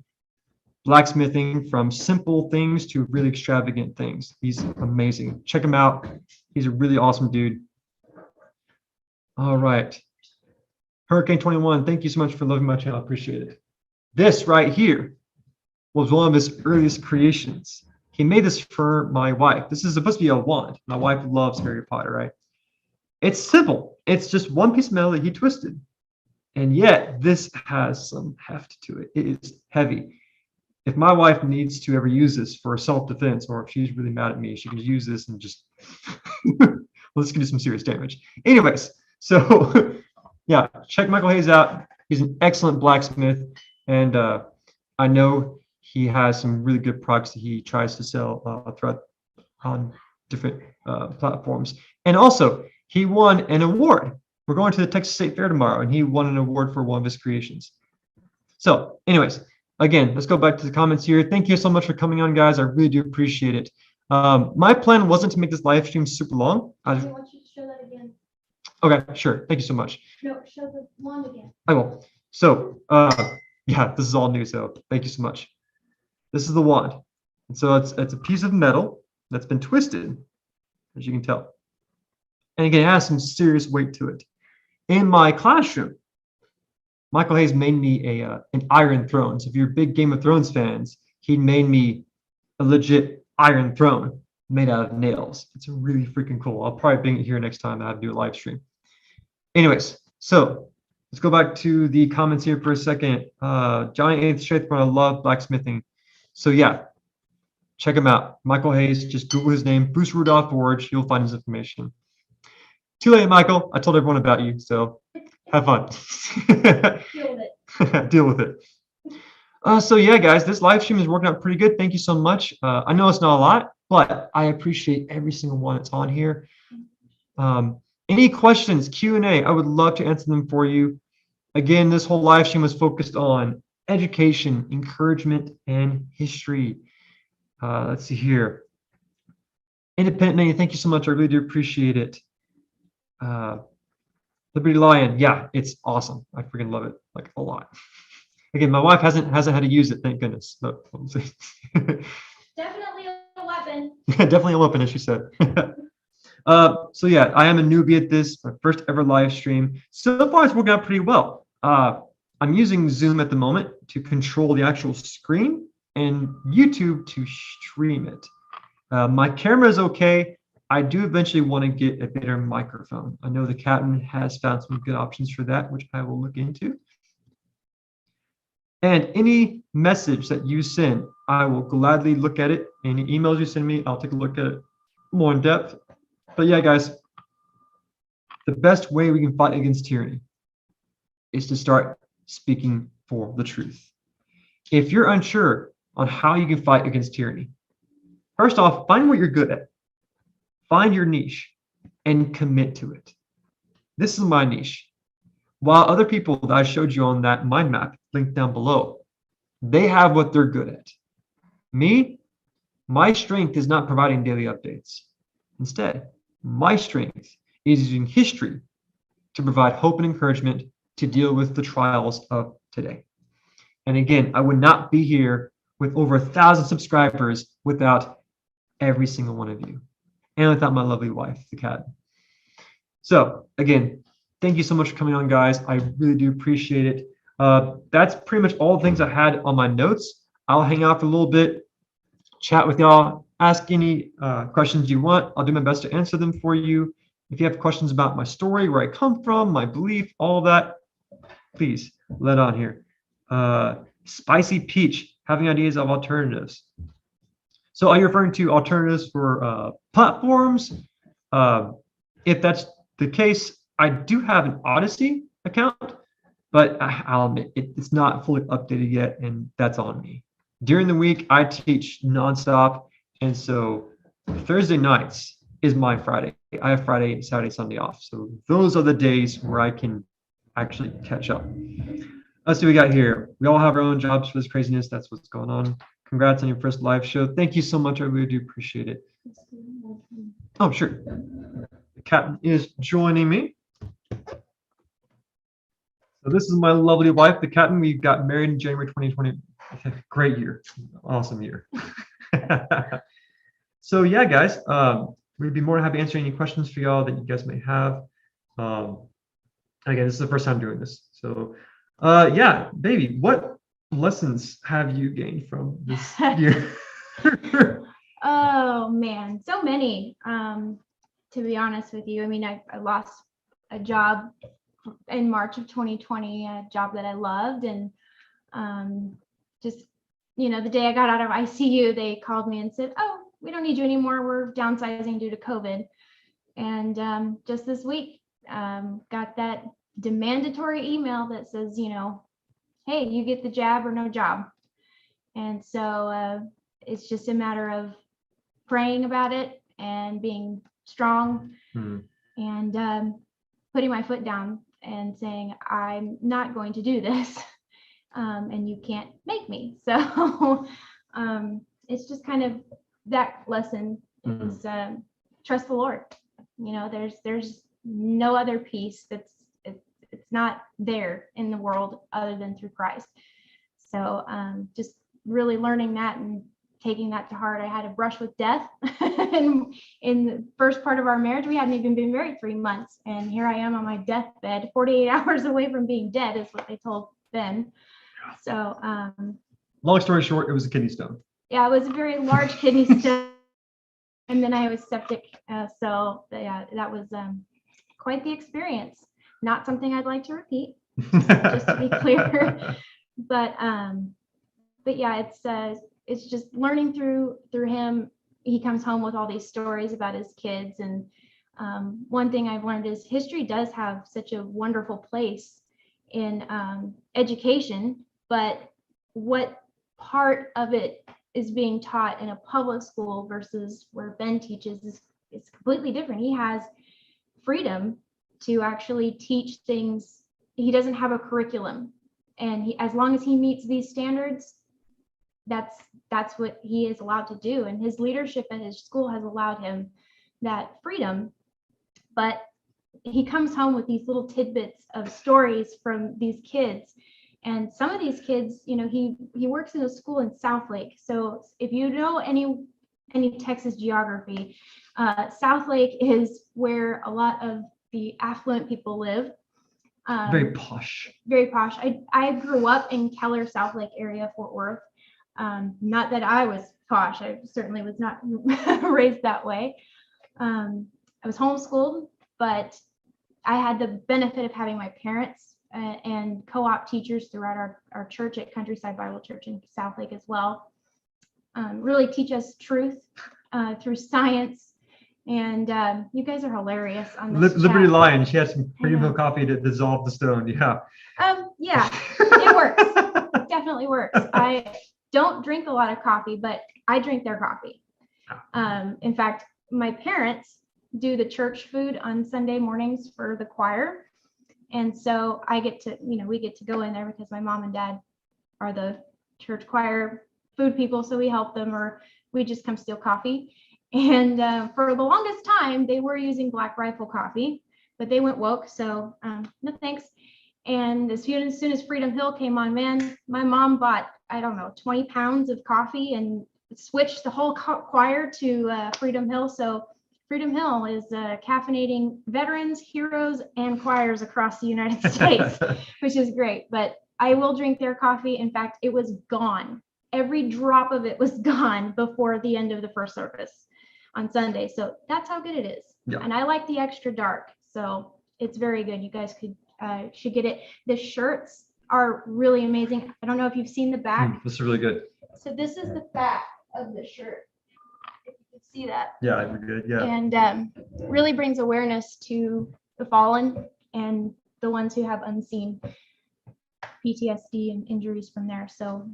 Blacksmithing from simple things to really extravagant things. He's amazing. Check him out. He's a really awesome dude. All right. Hurricane 21, thank you so much for loving my channel. I appreciate it. This right here was one of his earliest creations. He made this for my wife. This is supposed to be a wand. My wife loves Harry Potter, right? It's simple. It's just one piece of metal that he twisted. And yet this has some heft to it. It is heavy. if my wife needs to ever use this for self-defense, or if she's really mad at me, she can use this and just well, this can do some serious damage. Anyways, so yeah, check Michael Hayes out. He's an excellent blacksmith, and I know he has some really good products that he tries to sell throughout on different platforms. And also, he won an award. We're going to the Texas State Fair tomorrow, and he won an award for one of his creations. So, anyways, again, let's go back to the comments here. Thank you so much for coming on, guys. I really do appreciate it. My plan wasn't to make this live stream super long. I want you to show that again. Okay, sure. Thank you so much. No, show the wand again. I will. So, yeah, this is all new, so thank you so much. This is the wand. And so it's a piece of metal that's been twisted, as you can tell. And again, it has some serious weight to it. In my classroom, Michael Hayes made me an iron throne. So if you're big Game of Thrones fans, he made me a legit iron throne made out of nails. It's really freaking cool. I'll probably bring it here next time I have to do a live stream. Anyways, so let's go back to the comments here for a second. Johnny 8th Straightforward, I love blacksmithing. So yeah, check him out. Michael Hayes, just Google his name, Bruce Rudolph Forge, you'll find his information. Too late, Michael. I told everyone about you, so have fun. Deal with it. Deal with it. So yeah, guys, this live stream is working out pretty good. Thank you so much. I know it's not a lot, but I appreciate every single one that's on here. Any questions, Q&A, I would love to answer them for you. Again, this whole live stream was focused on education, encouragement, and history. Let's see here. Independent Name, thank you so much. I really do appreciate it. Liberty Lion, yeah, it's awesome. I freaking love it, like a lot. Again, my wife hasn't had to use it, thank goodness. Definitely a weapon. Definitely a weapon, as she said. So yeah, I am a newbie at this, my first ever live stream. So far, it's working out pretty well. I'm using Zoom at the moment to control the actual screen and YouTube to stream it. My camera is okay. I do eventually want to get a better microphone. I know the captain has found some good options for that, which I will look into. And any message that you send, I will gladly look at it. Any emails you send me, I'll take a look at it more in depth. But yeah, guys, the best way we can fight against tyranny is to start speaking for the truth. If you're unsure on how you can fight against tyranny, first off, find what you're good at. Find your niche and commit to it. This is my niche. While other people that I showed you on that mind map linked down below, they have what they're good at. Me, my strength is not providing daily updates. Instead, my strength is using history to provide hope and encouragement to deal with the trials of today. And again, I would not be here with over 1,000 subscribers without every single one of you, and without my lovely wife, the cat. So again, thank you so much for coming on, guys. I really do appreciate it. That's pretty much all the things I had on my notes. I'll hang out for a little bit, chat with y'all, ask any questions you want. I'll do my best to answer them for you. If you have questions about my story, where I come from, my belief, all of that, please let on here. Spicy Peach, having ideas of alternatives. So are you referring to alternatives for platforms? If that's the case, I do have an Odyssey account, but I'll admit it's not fully updated yet, and that's on me. During the week, I teach nonstop, and so Thursday nights is my Friday. I have Friday, Saturday, Sunday off. So those are the days where I can actually catch up. Let's see what we got here. We all have our own jobs for this craziness. That's what's going on. Congrats on your first live show. Thank you so much. I really do appreciate it. Oh, sure. The captain is joining me. So this is my lovely wife, the captain. We got married in January 2020. Great year. Awesome year. So yeah, guys, we'd be more than happy to answer any questions for y'all that you guys may have. Again, this is the first time doing this. So yeah, baby, what lessons have you gained from this year? Oh man, so many. To be honest with you, I mean, I lost a job in March of 2020, a job that I loved, and just the day I got out of ICU, they called me and said, "Oh, we don't need you anymore. We're downsizing due to COVID." And just this week, got that mandatory email that says, "Hey, you get the jab or no job." And so it's just a matter of praying about it and being strong and putting my foot down and saying, "I'm not going to do this." And you can't make me. So it's just kind of that lesson is trust the Lord. There's no other peace it's not there in the world other than through Christ. So just really learning that and taking that to heart. I had a brush with death and in the first part of our marriage, we hadn't even been married 3 months. And here I am on my deathbed, 48 hours away from being dead is what they told Ben. So long story short, it was a kidney stone. Yeah, it was a very large kidney stone. And then I was septic. So yeah, that was quite the experience. Not something I'd like to repeat, just to be clear. But yeah, it's just learning through him. He comes home with all these stories about his kids. And one thing I've learned is history does have such a wonderful place in education, but what part of it is being taught in a public school versus where Ben teaches is completely different. He has freedom to actually teach things. He doesn't have a curriculum, and as long as he meets these standards, that's what he is allowed to do. And his leadership at his school has allowed him that freedom. But he comes home with these little tidbits of stories from these kids. And some of these kids, he works in a school in Southlake. So if you know any Texas geography, Southlake is where a lot of the affluent people live. Very posh. Very posh. I grew up in Keller, Southlake area, Fort Worth. Not that I was posh. I certainly was not raised that way. I was homeschooled, but I had the benefit of having my parents and co-op teachers throughout our church at Countryside Bible Church in Southlake as well. Really teach us truth through science. And you guys are hilarious on this Liberty chat. Lion, she had some Freedom Hill coffee to dissolve the stone. Yeah. Yeah, it works. Definitely works. I don't drink a lot of coffee, but I drink their coffee. In fact, my parents do the church food on Sunday mornings for the choir. And so I get to, we get to go in there because my mom and dad are the church choir food people. So we help them, or we just come steal coffee. And for the longest time, they were using Black Rifle coffee, but they went woke. So no thanks. And as soon as Freedom Hill came on, man, my mom bought, 20 pounds of coffee and switched the whole choir to Freedom Hill. So Freedom Hill is caffeinating veterans, heroes, and choirs across the United States, which is great. But I will drink their coffee. In fact, it was gone. Every drop of it was gone before the end of the first service on Sunday. So that's how good it is. Yeah. And I like the extra dark. So it's very good. You guys should get it. The shirts are really amazing. I don't know if you've seen the back. This is really good. So this is the back of the shirt. If you can see that. Yeah, we're good. Yeah. And really brings awareness to the fallen and the ones who have unseen PTSD and injuries from there. So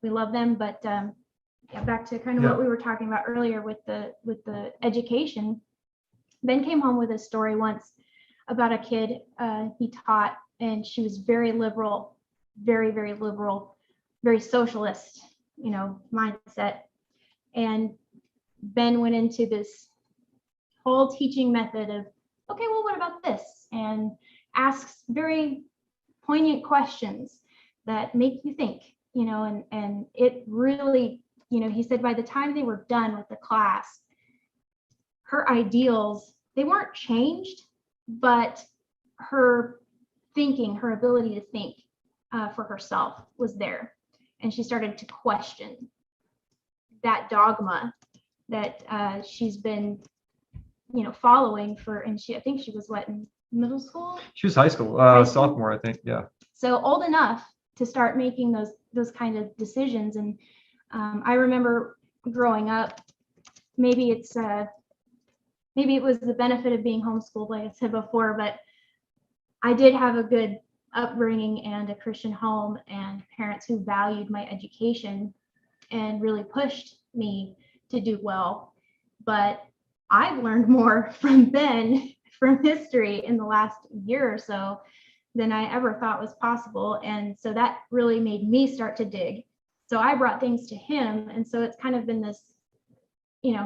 we love them. But yeah, back to kind of what we were talking about earlier with the education. Ben came home with a story once about a kid he taught, and she was very liberal, very, very liberal, very socialist, mindset. And Ben went into this whole teaching method of, okay, well, what about this? And asks very poignant questions that make you think, and it really, he said by the time they were done with the class, her ideals, they weren't changed, but her thinking, her ability to think for herself was there. And she started to question that dogma that she's been, following and I think she was in middle school? She was high school, sophomore, I think. Yeah. So old enough to start making those kind of decisions. And I remember growing up, maybe it was the benefit of being homeschooled, like I said before, but I did have a good upbringing and a Christian home and parents who valued my education and really pushed me to do well. But I've learned more from history in the last year or so than I ever thought was possible. And so that really made me start to dig. So I brought things to him. And so it's kind of been this,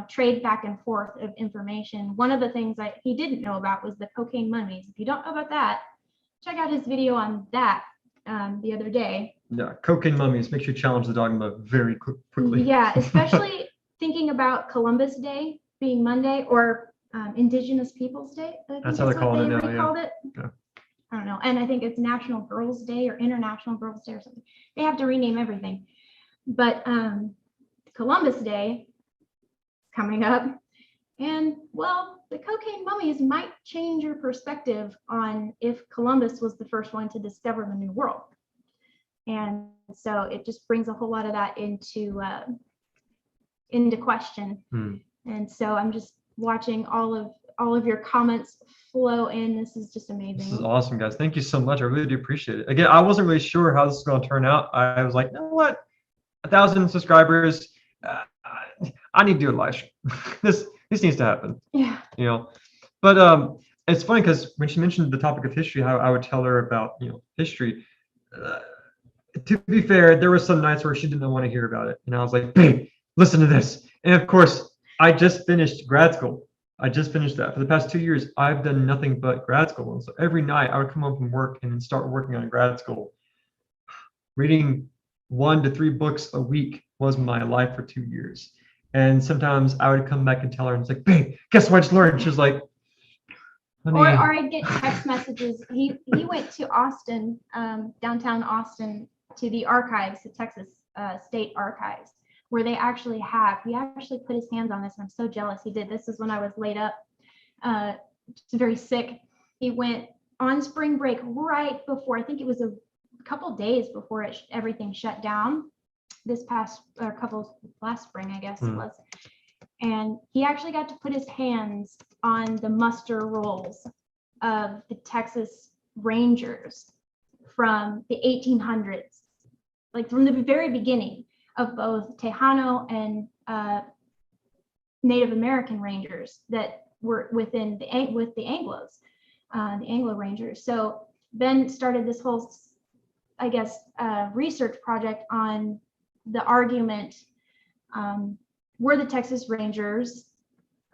trade back and forth of information. One of the things he didn't know about was the cocaine mummies. If you don't know about that, check out his video on that the other day. Yeah, cocaine mummies. Make sure you challenge the dogma very quickly. Yeah, especially thinking about Columbus Day being Monday, or Indigenous Peoples Day. That's how they call it now. Called it. Yeah. I don't know. And I think it's National Girls Day or International Girls Day or something. They have to rename everything. But Columbus Day coming up. And well, the cocaine mummies might change your perspective on if Columbus was the first one to discover the New World. And so it just brings a whole lot of that into question. And so I'm just watching all of your comments flow in. This is just amazing. This is awesome, guys. Thank you so much. I really do appreciate it. Again, I wasn't really sure how this was going to turn out. I was like, you know what? 1,000 subscribers. I need to do a live stream. This needs to happen. Yeah. But it's funny because when she mentioned the topic of history, how I would tell her about history. To be fair, there were some nights where she didn't want to hear about it, and I was like, "Babe, listen to this." And of course, I just finished grad school. I just finished that. For the past 2 years, I've done nothing but grad school, and so every night I would come home from work and then start working on grad school. Reading 1 to 3 books a week was my life for 2 years. And sometimes I would come back and tell her, and it's like, "Babe, guess what I just learned?" She's like, "Honey." Or I'd get text messages. He went to Austin, downtown Austin, to the archives, the Texas State Archives, where he actually put his hands on this, and I'm so jealous he did. This is when I was laid up, very sick. He went on spring break right before, I think it was a couple days before everything shut down. Last spring, I guess it was. And he actually got to put his hands on the muster rolls of the Texas Rangers from the 1800s, like from the very beginning of both Tejano and Native American Rangers that were with the Anglos, the Anglo Rangers. So Ben started this whole, I guess, research project on the argument, were the Texas Rangers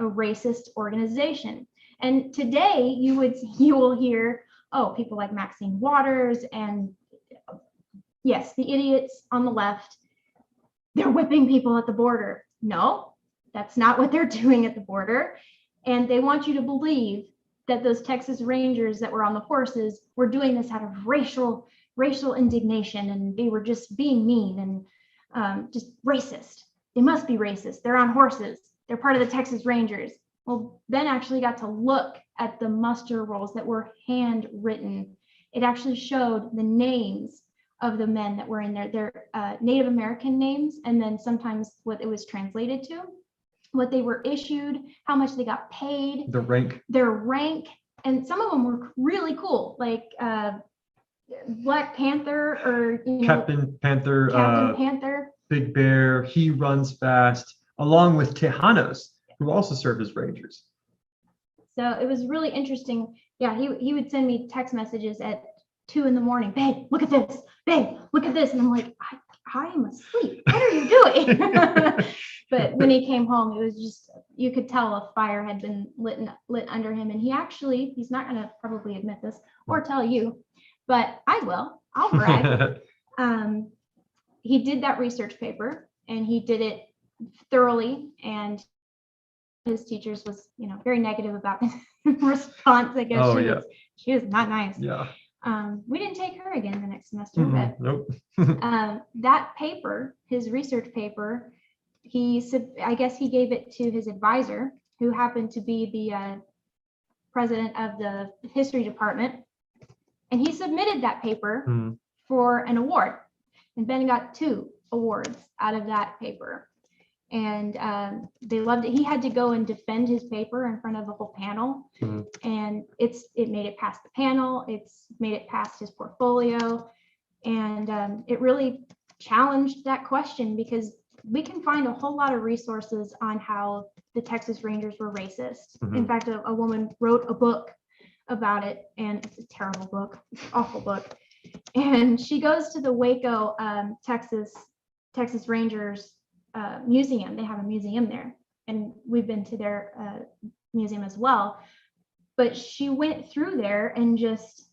a racist organization? And today you will hear, people like Maxine Waters and yes, the idiots on the left, they're whipping people at the border. No, that's not what they're doing at the border. And they want you to believe that those Texas Rangers that were on the horses were doing this out of racial indignation, and they were just being mean and just racist. They must be racist. They're on horses. They're part of the Texas Rangers. Well, Ben actually got to look at the muster rolls that were handwritten. It actually showed the names of the men that were in there. They're Native American names, and then sometimes what it was translated to, what they were issued, how much they got paid, their rank, and some of them were really cool, like Black Panther or Captain Panther, Big Bear, he runs fast, along with Tejanos, who also served as Rangers. So it was really interesting. Yeah, he would send me text messages at 2 a.m. "Babe, look at this. Babe, look at this." And I'm like, I am asleep. What are you doing? But when he came home, it was just, you could tell a fire had been lit under him. And he's not going to probably admit this or tell you, but I will. I'll brag. He did that research paper, and he did it thoroughly, and his teachers was, very negative about the response. I guess she was not nice. Yeah. We didn't take her again the next semester, but nope. that paper, his research paper, I guess he gave it to his advisor, who happened to be the president of the history department, and he submitted that paper for an award. And Ben got 2 awards out of that paper. And they loved it. He had to go and defend his paper in front of the whole panel. And it made it past the panel. It's made it past his portfolio. And it really challenged that question, because we can find a whole lot of resources on how the Texas Rangers were racist. In fact, a woman wrote a book about it, and it's a terrible book, awful book. And she goes to the Waco, Texas Rangers museum. They have a museum there, and we've been to their museum as well. But she went through there and just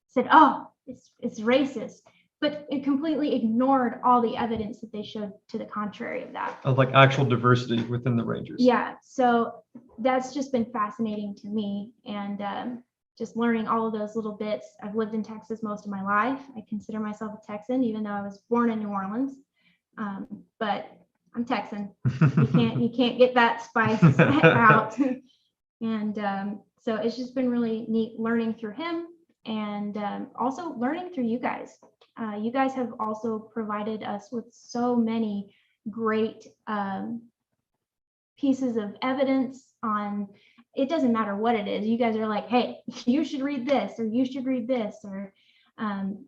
said, "Oh, it's racist," but it completely ignored all the evidence that they showed to the contrary of that. Of like actual diversity within the Rangers. Yeah, so that's just been fascinating to me, and just learning all of those little bits. I've lived in Texas most of my life. I consider myself a Texan, even though I was born in New Orleans. But I'm Texan. You can't get that spice out. And so it's just been really neat learning through him, and also learning through you guys. You guys have also provided us with so many great pieces of evidence on, it doesn't matter what it is. You guys are like, hey, you should read this, or you should read this, or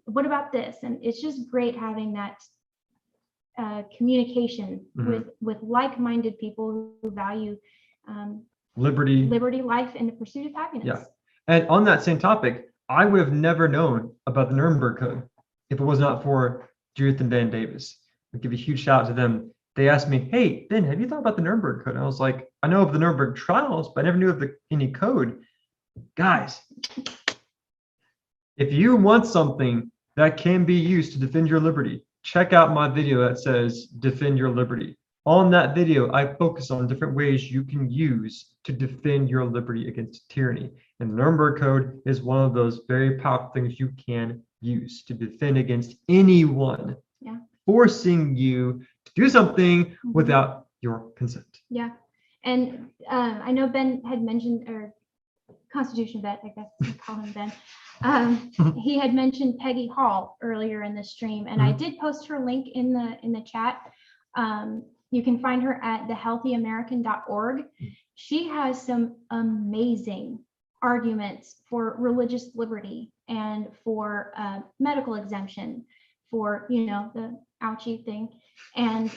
what about this? And it's just great having that communication with like-minded people who value liberty, life, and the pursuit of happiness. Yeah. And on that same topic, I would have never known about the Nuremberg Code if it was not for Judith and Ben Davis. I'll give a huge shout out to them. They asked me, "Hey, Ben, have you thought about the Nuremberg Code?" And I was like, "I know of the Nuremberg trials, but I never knew of any code." Guys, if you want something that can be used to defend your liberty, check out my video that says "Defend Your Liberty." On that video, I focus on different ways you can use to defend your liberty against tyranny. And the Nuremberg Code is one of those very powerful things you can use to defend against anyone forcing you to do something without your consent. Yeah. And I know Ben had mentioned, or Constitution vet, I guess we call him Ben. He had mentioned Peggy Hall earlier in the stream, and I did post her link in the chat. You can find her at thehealthyamerican.org. She has some amazing arguments for religious liberty and for medical exemption, for the ouchie thing. And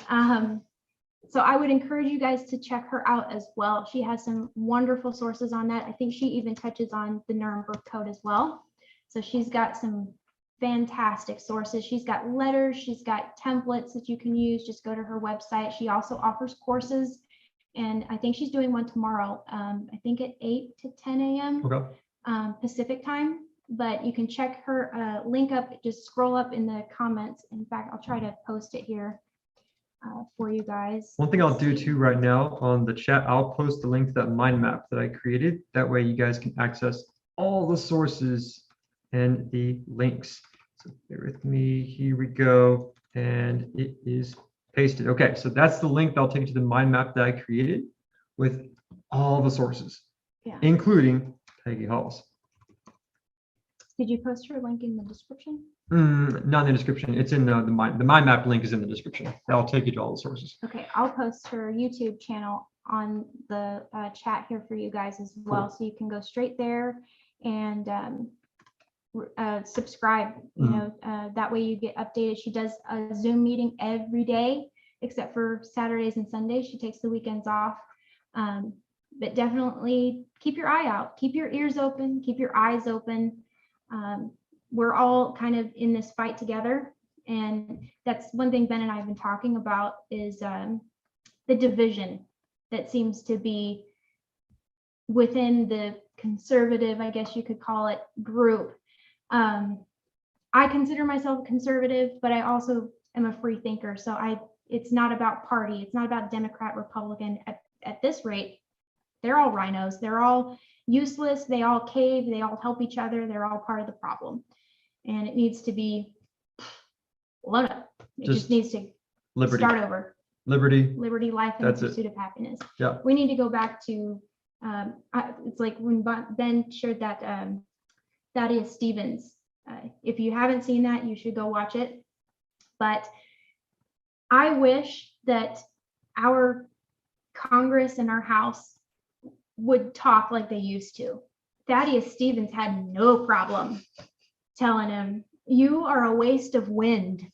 so I would encourage you guys to check her out as well. She has some wonderful sources on that. I think she even touches on the Nuremberg Code as well. So she's got some fantastic sources. She's got letters, she's got templates that you can use. Just go to her website. She also offers courses, and I think she's doing one tomorrow. I think at 8 to 10 a.m. Okay. Pacific time. But you can check her link up. Just scroll up in the comments. In fact, I'll try to post it here for you guys. One thing I'll do too right now on the chat, I'll post the link to that mind map that I created. That way you guys can access all the sources and the links. So bear with me, here we go, and it is pasted. Okay, so that's the link that'll take you to the mind map that I created with all the sources, including Peggy Hall's. Did you post her link in the description? Not in the description. It's in the mind map link is in the description. That'll take you to all the sources. Okay, I'll post her YouTube channel on the chat here for you guys as well, so you can go straight there and subscribe. That way you get updated. She does a Zoom meeting every day except for Saturdays and Sundays. She takes the weekends off. But definitely keep your eye out, keep your ears open, keep your eyes open. We're all kind of in this fight together, and that's one thing Ben and I have been talking about is the division that seems to be within the conservative, I guess you could call it, group. I consider myself a conservative, but I also am a free thinker. So it's not about party. It's not about Democrat, Republican. At this rate, they're all rhinos. They're all useless. They all cave. They all help each other. They're all part of the problem. And it needs to be blown up. It just needs to start over. Liberty, life, and the pursuit of happiness. Yeah. We need to go back to, it's like when Ben shared that Thaddeus Stevens If you haven't seen that, you should go watch it. But I wish that our Congress and our House would talk like they used to. Thaddeus Stevens had no problem telling him, "You are a waste of wind."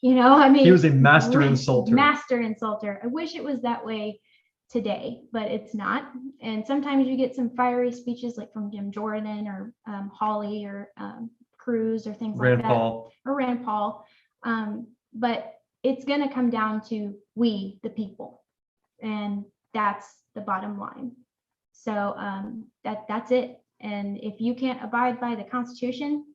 I mean, He was a master insulter. Master insulter. I wish it was that way today, but it's not. And sometimes you get some fiery speeches like from Jim Jordan or Hawley or Cruz or things like that. Or Rand Paul. But it's going to come down to we, the people. And that's the bottom line. So that's it. And if you can't abide by the Constitution,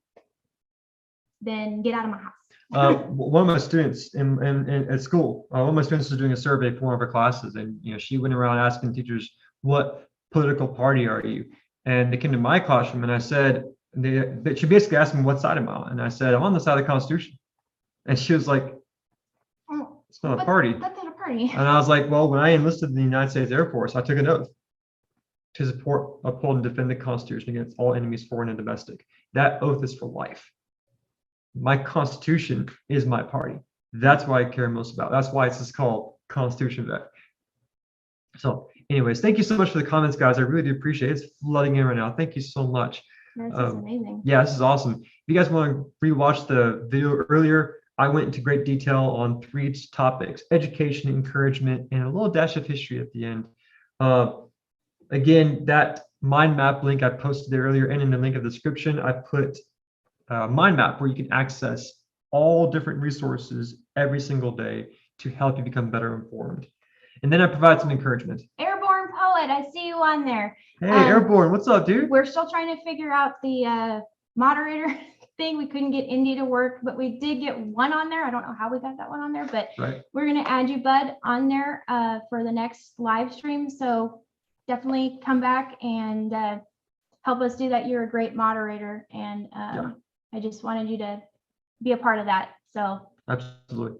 then get out of my house. One of my students at school, one of my students was doing a survey for one of her classes, and she went around asking teachers, "What political party are you?" And they came to my classroom, and I said, she basically asked me what side I'm on, and I said, "I'm on the side of the Constitution." And she was like, "Oh, it's not a party." That's not a party. And I was like, "Well, when I enlisted in the United States Air Force, I took an oath to support, uphold, and defend the Constitution against all enemies, foreign and domestic. That oath is for life. My Constitution is my party. That's what I care most about. That's why it's just called Constitution Day." So anyways, thank you so much for the comments, guys. I really do appreciate it. It's flooding in right now. Thank you so much. This is amazing. Yeah, this is awesome. If you guys want to rewatch the video earlier, I went into great detail on 3 topics: education, encouragement, and a little dash of history at the end. Again, that mind map link I posted there earlier, and in the link of the description, I put MindMap, where you can access all different resources every single day to help you become better informed. And then I provide some encouragement. Airborne Poet, I see you on there. Hey, Airborne, what's up, dude? We're still trying to figure out the moderator thing. We couldn't get Indy to work, but we did get one on there. I don't know how we got that one on there, but we're going to add you, bud, on there for the next live stream. So definitely come back and help us do that. You're a great moderator, and I just wanted you to be a part of that. So absolutely.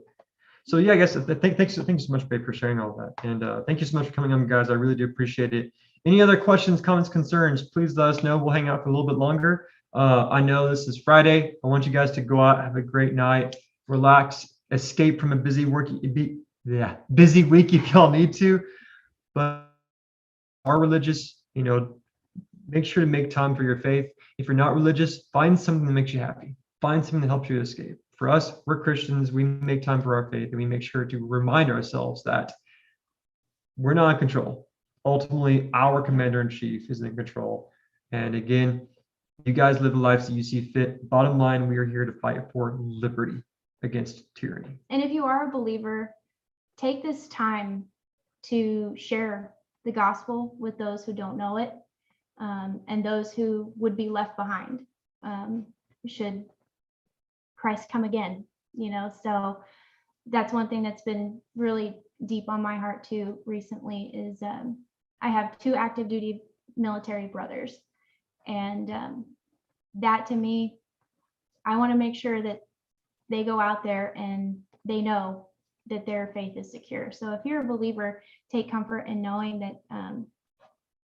So yeah, I guess thanks so much, babe, for sharing all that, and thank you so much for coming on, guys. I really do appreciate it. Any other questions, comments, concerns? Please let us know. We'll hang out for a little bit longer. I know this is Friday. I want you guys to go out, have a great night, relax, escape from a busy busy week if y'all need to. But are religious, make sure to make time for your faith. If you're not religious, find something that makes you happy. Find something that helps you escape. For us, we're Christians. We make time for our faith, and we make sure to remind ourselves that we're not in control. Ultimately, our commander-in-chief is in control. And again, you guys live the lives that you see fit. Bottom line, we are here to fight for liberty against tyranny. And if you are a believer, take this time to share the gospel with those who don't know it, and those who would be left behind should Christ come again. So that's one thing that's been really deep on my heart too recently is I have 2 active duty military brothers, and that to me, I want to make sure that they go out there and they know that their faith is secure. So if you're a believer, take comfort in knowing that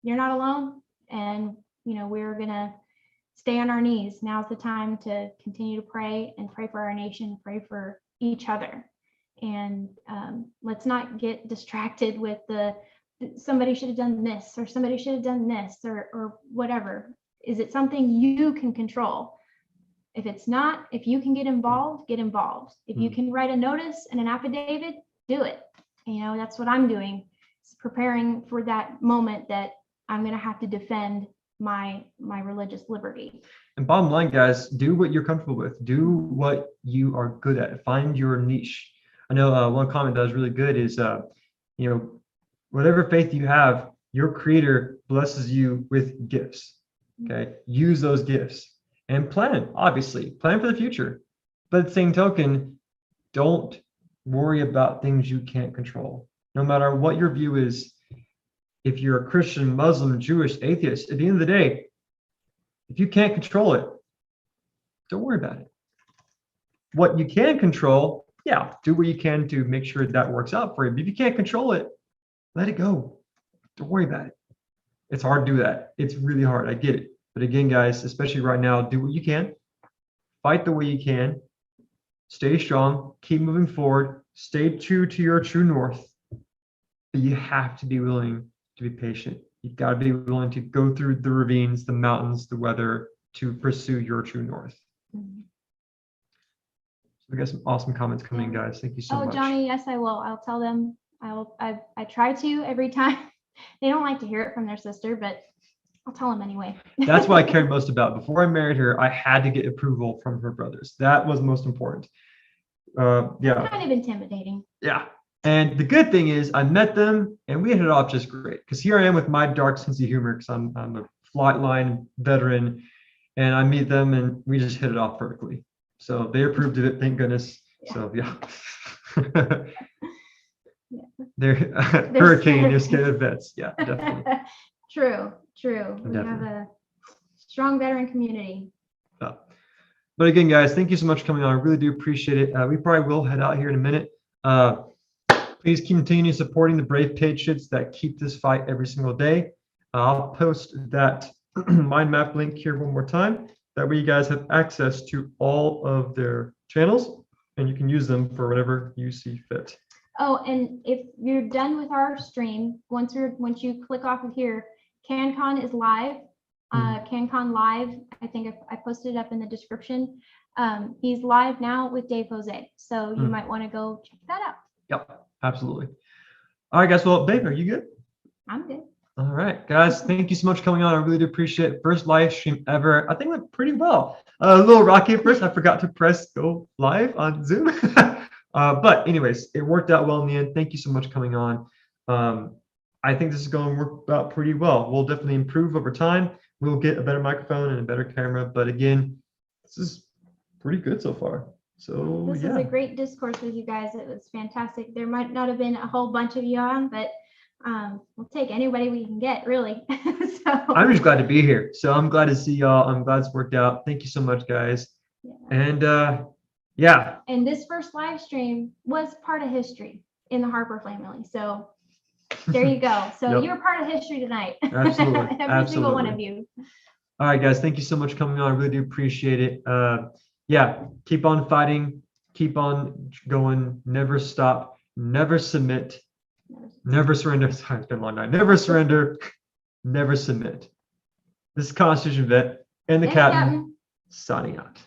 you're not alone, and we're gonna stay on our knees. Now's the time to continue to pray and pray for our nation, pray for each other, and let's not get distracted with somebody should have done this or somebody should have done this or whatever. Is it something you can control? If it's not, if you can get involved, get involved. If you can write a notice and an affidavit, do it. That's what I'm doing. It's preparing for that moment that I'm going to have to defend my religious liberty. And bottom line, guys, do what you're comfortable with. Do what you are good at. Find your niche. I know one comment that was really good is, whatever faith you have, your creator blesses you with gifts. Okay. Use those gifts. And plan for the future. But at the same token, don't worry about things you can't control. No matter what your view is, if you're a Christian, Muslim, Jewish, atheist, at the end of the day, if you can't control it, don't worry about it. What you can control, do what you can to make sure that works out for you. But if you can't control it, let it go. Don't worry about it. It's hard to do that. It's really hard. I get it. But again, guys, especially right now, do what you can. fight the way you can, stay strong, keep moving forward, stay true to your true north. But you have to be willing to be patient. You've got to be willing to go through the ravines, the mountains, the weather to pursue your true north. Mhm. So we got some awesome comments coming in, guys. Thank you so Oh, much. Johnny, yes, I will. I'll tell them. I try to every time. They don't like to hear it from their sister, but I'll tell them anyway. That's what I cared most about. Before I married her, I had to get approval from her brothers. That was most important. Yeah. Kind of intimidating. Yeah. And the good thing is I met them and we hit it off just great. Because here I am with my dark sense of humor because I'm a flight line veteran, and I meet them and we just hit it off perfectly. So they approved of it, thank goodness. Yeah. So yeah. Yeah. They're hurricane, they're scared of vets. Yeah, definitely. True. We have Definitely. a strong veteran community. But again, guys, thank you so much for coming on. I really do appreciate it. We probably will head out here in a minute. Please continue supporting the brave patriots that keep this fight every single day. I'll post that MindMap link here one more time. That way you guys have access to all of their channels and you can use them for whatever you see fit. Oh, and if you're done with our stream, once you click off of here, CanCon is live. CanCon live. I think I posted it up in the description. He's live now with Dave Jose, so you might want to go check that out. Yep, absolutely. All right, guys. Well, babe, are you good? I'm good. All right, guys. Thank you so much for coming on. I really do appreciate it. First live stream ever. I think it went pretty well. A little rocky at first. I forgot to press go live on Zoom. But anyways, it worked out well in the end. Thank you so much for coming on. I think this is going to work out pretty well. We'll definitely improve over time. We'll get a better microphone and a better camera. But again, this is pretty good so far. So This was a great discourse with you guys. It was fantastic. There might not have been a whole bunch of you on, but we'll take anybody we can get, really. So I'm just glad to be here. So I'm glad to see y'all. I'm glad it's worked out. Thank you so much, guys. yeah. And yeah. And this first live stream was part of history in the Harper family. So there you go. So Yep. you're part of history tonight. Absolutely. Every single one of you. All right, guys. Thank you so much for coming on. I really do appreciate it. Yeah, keep on fighting, keep on going, never stop, never submit, never surrender. Sorry, it's been a long night. Never surrender, never submit. This is Constitution Vet and the Captain signing out.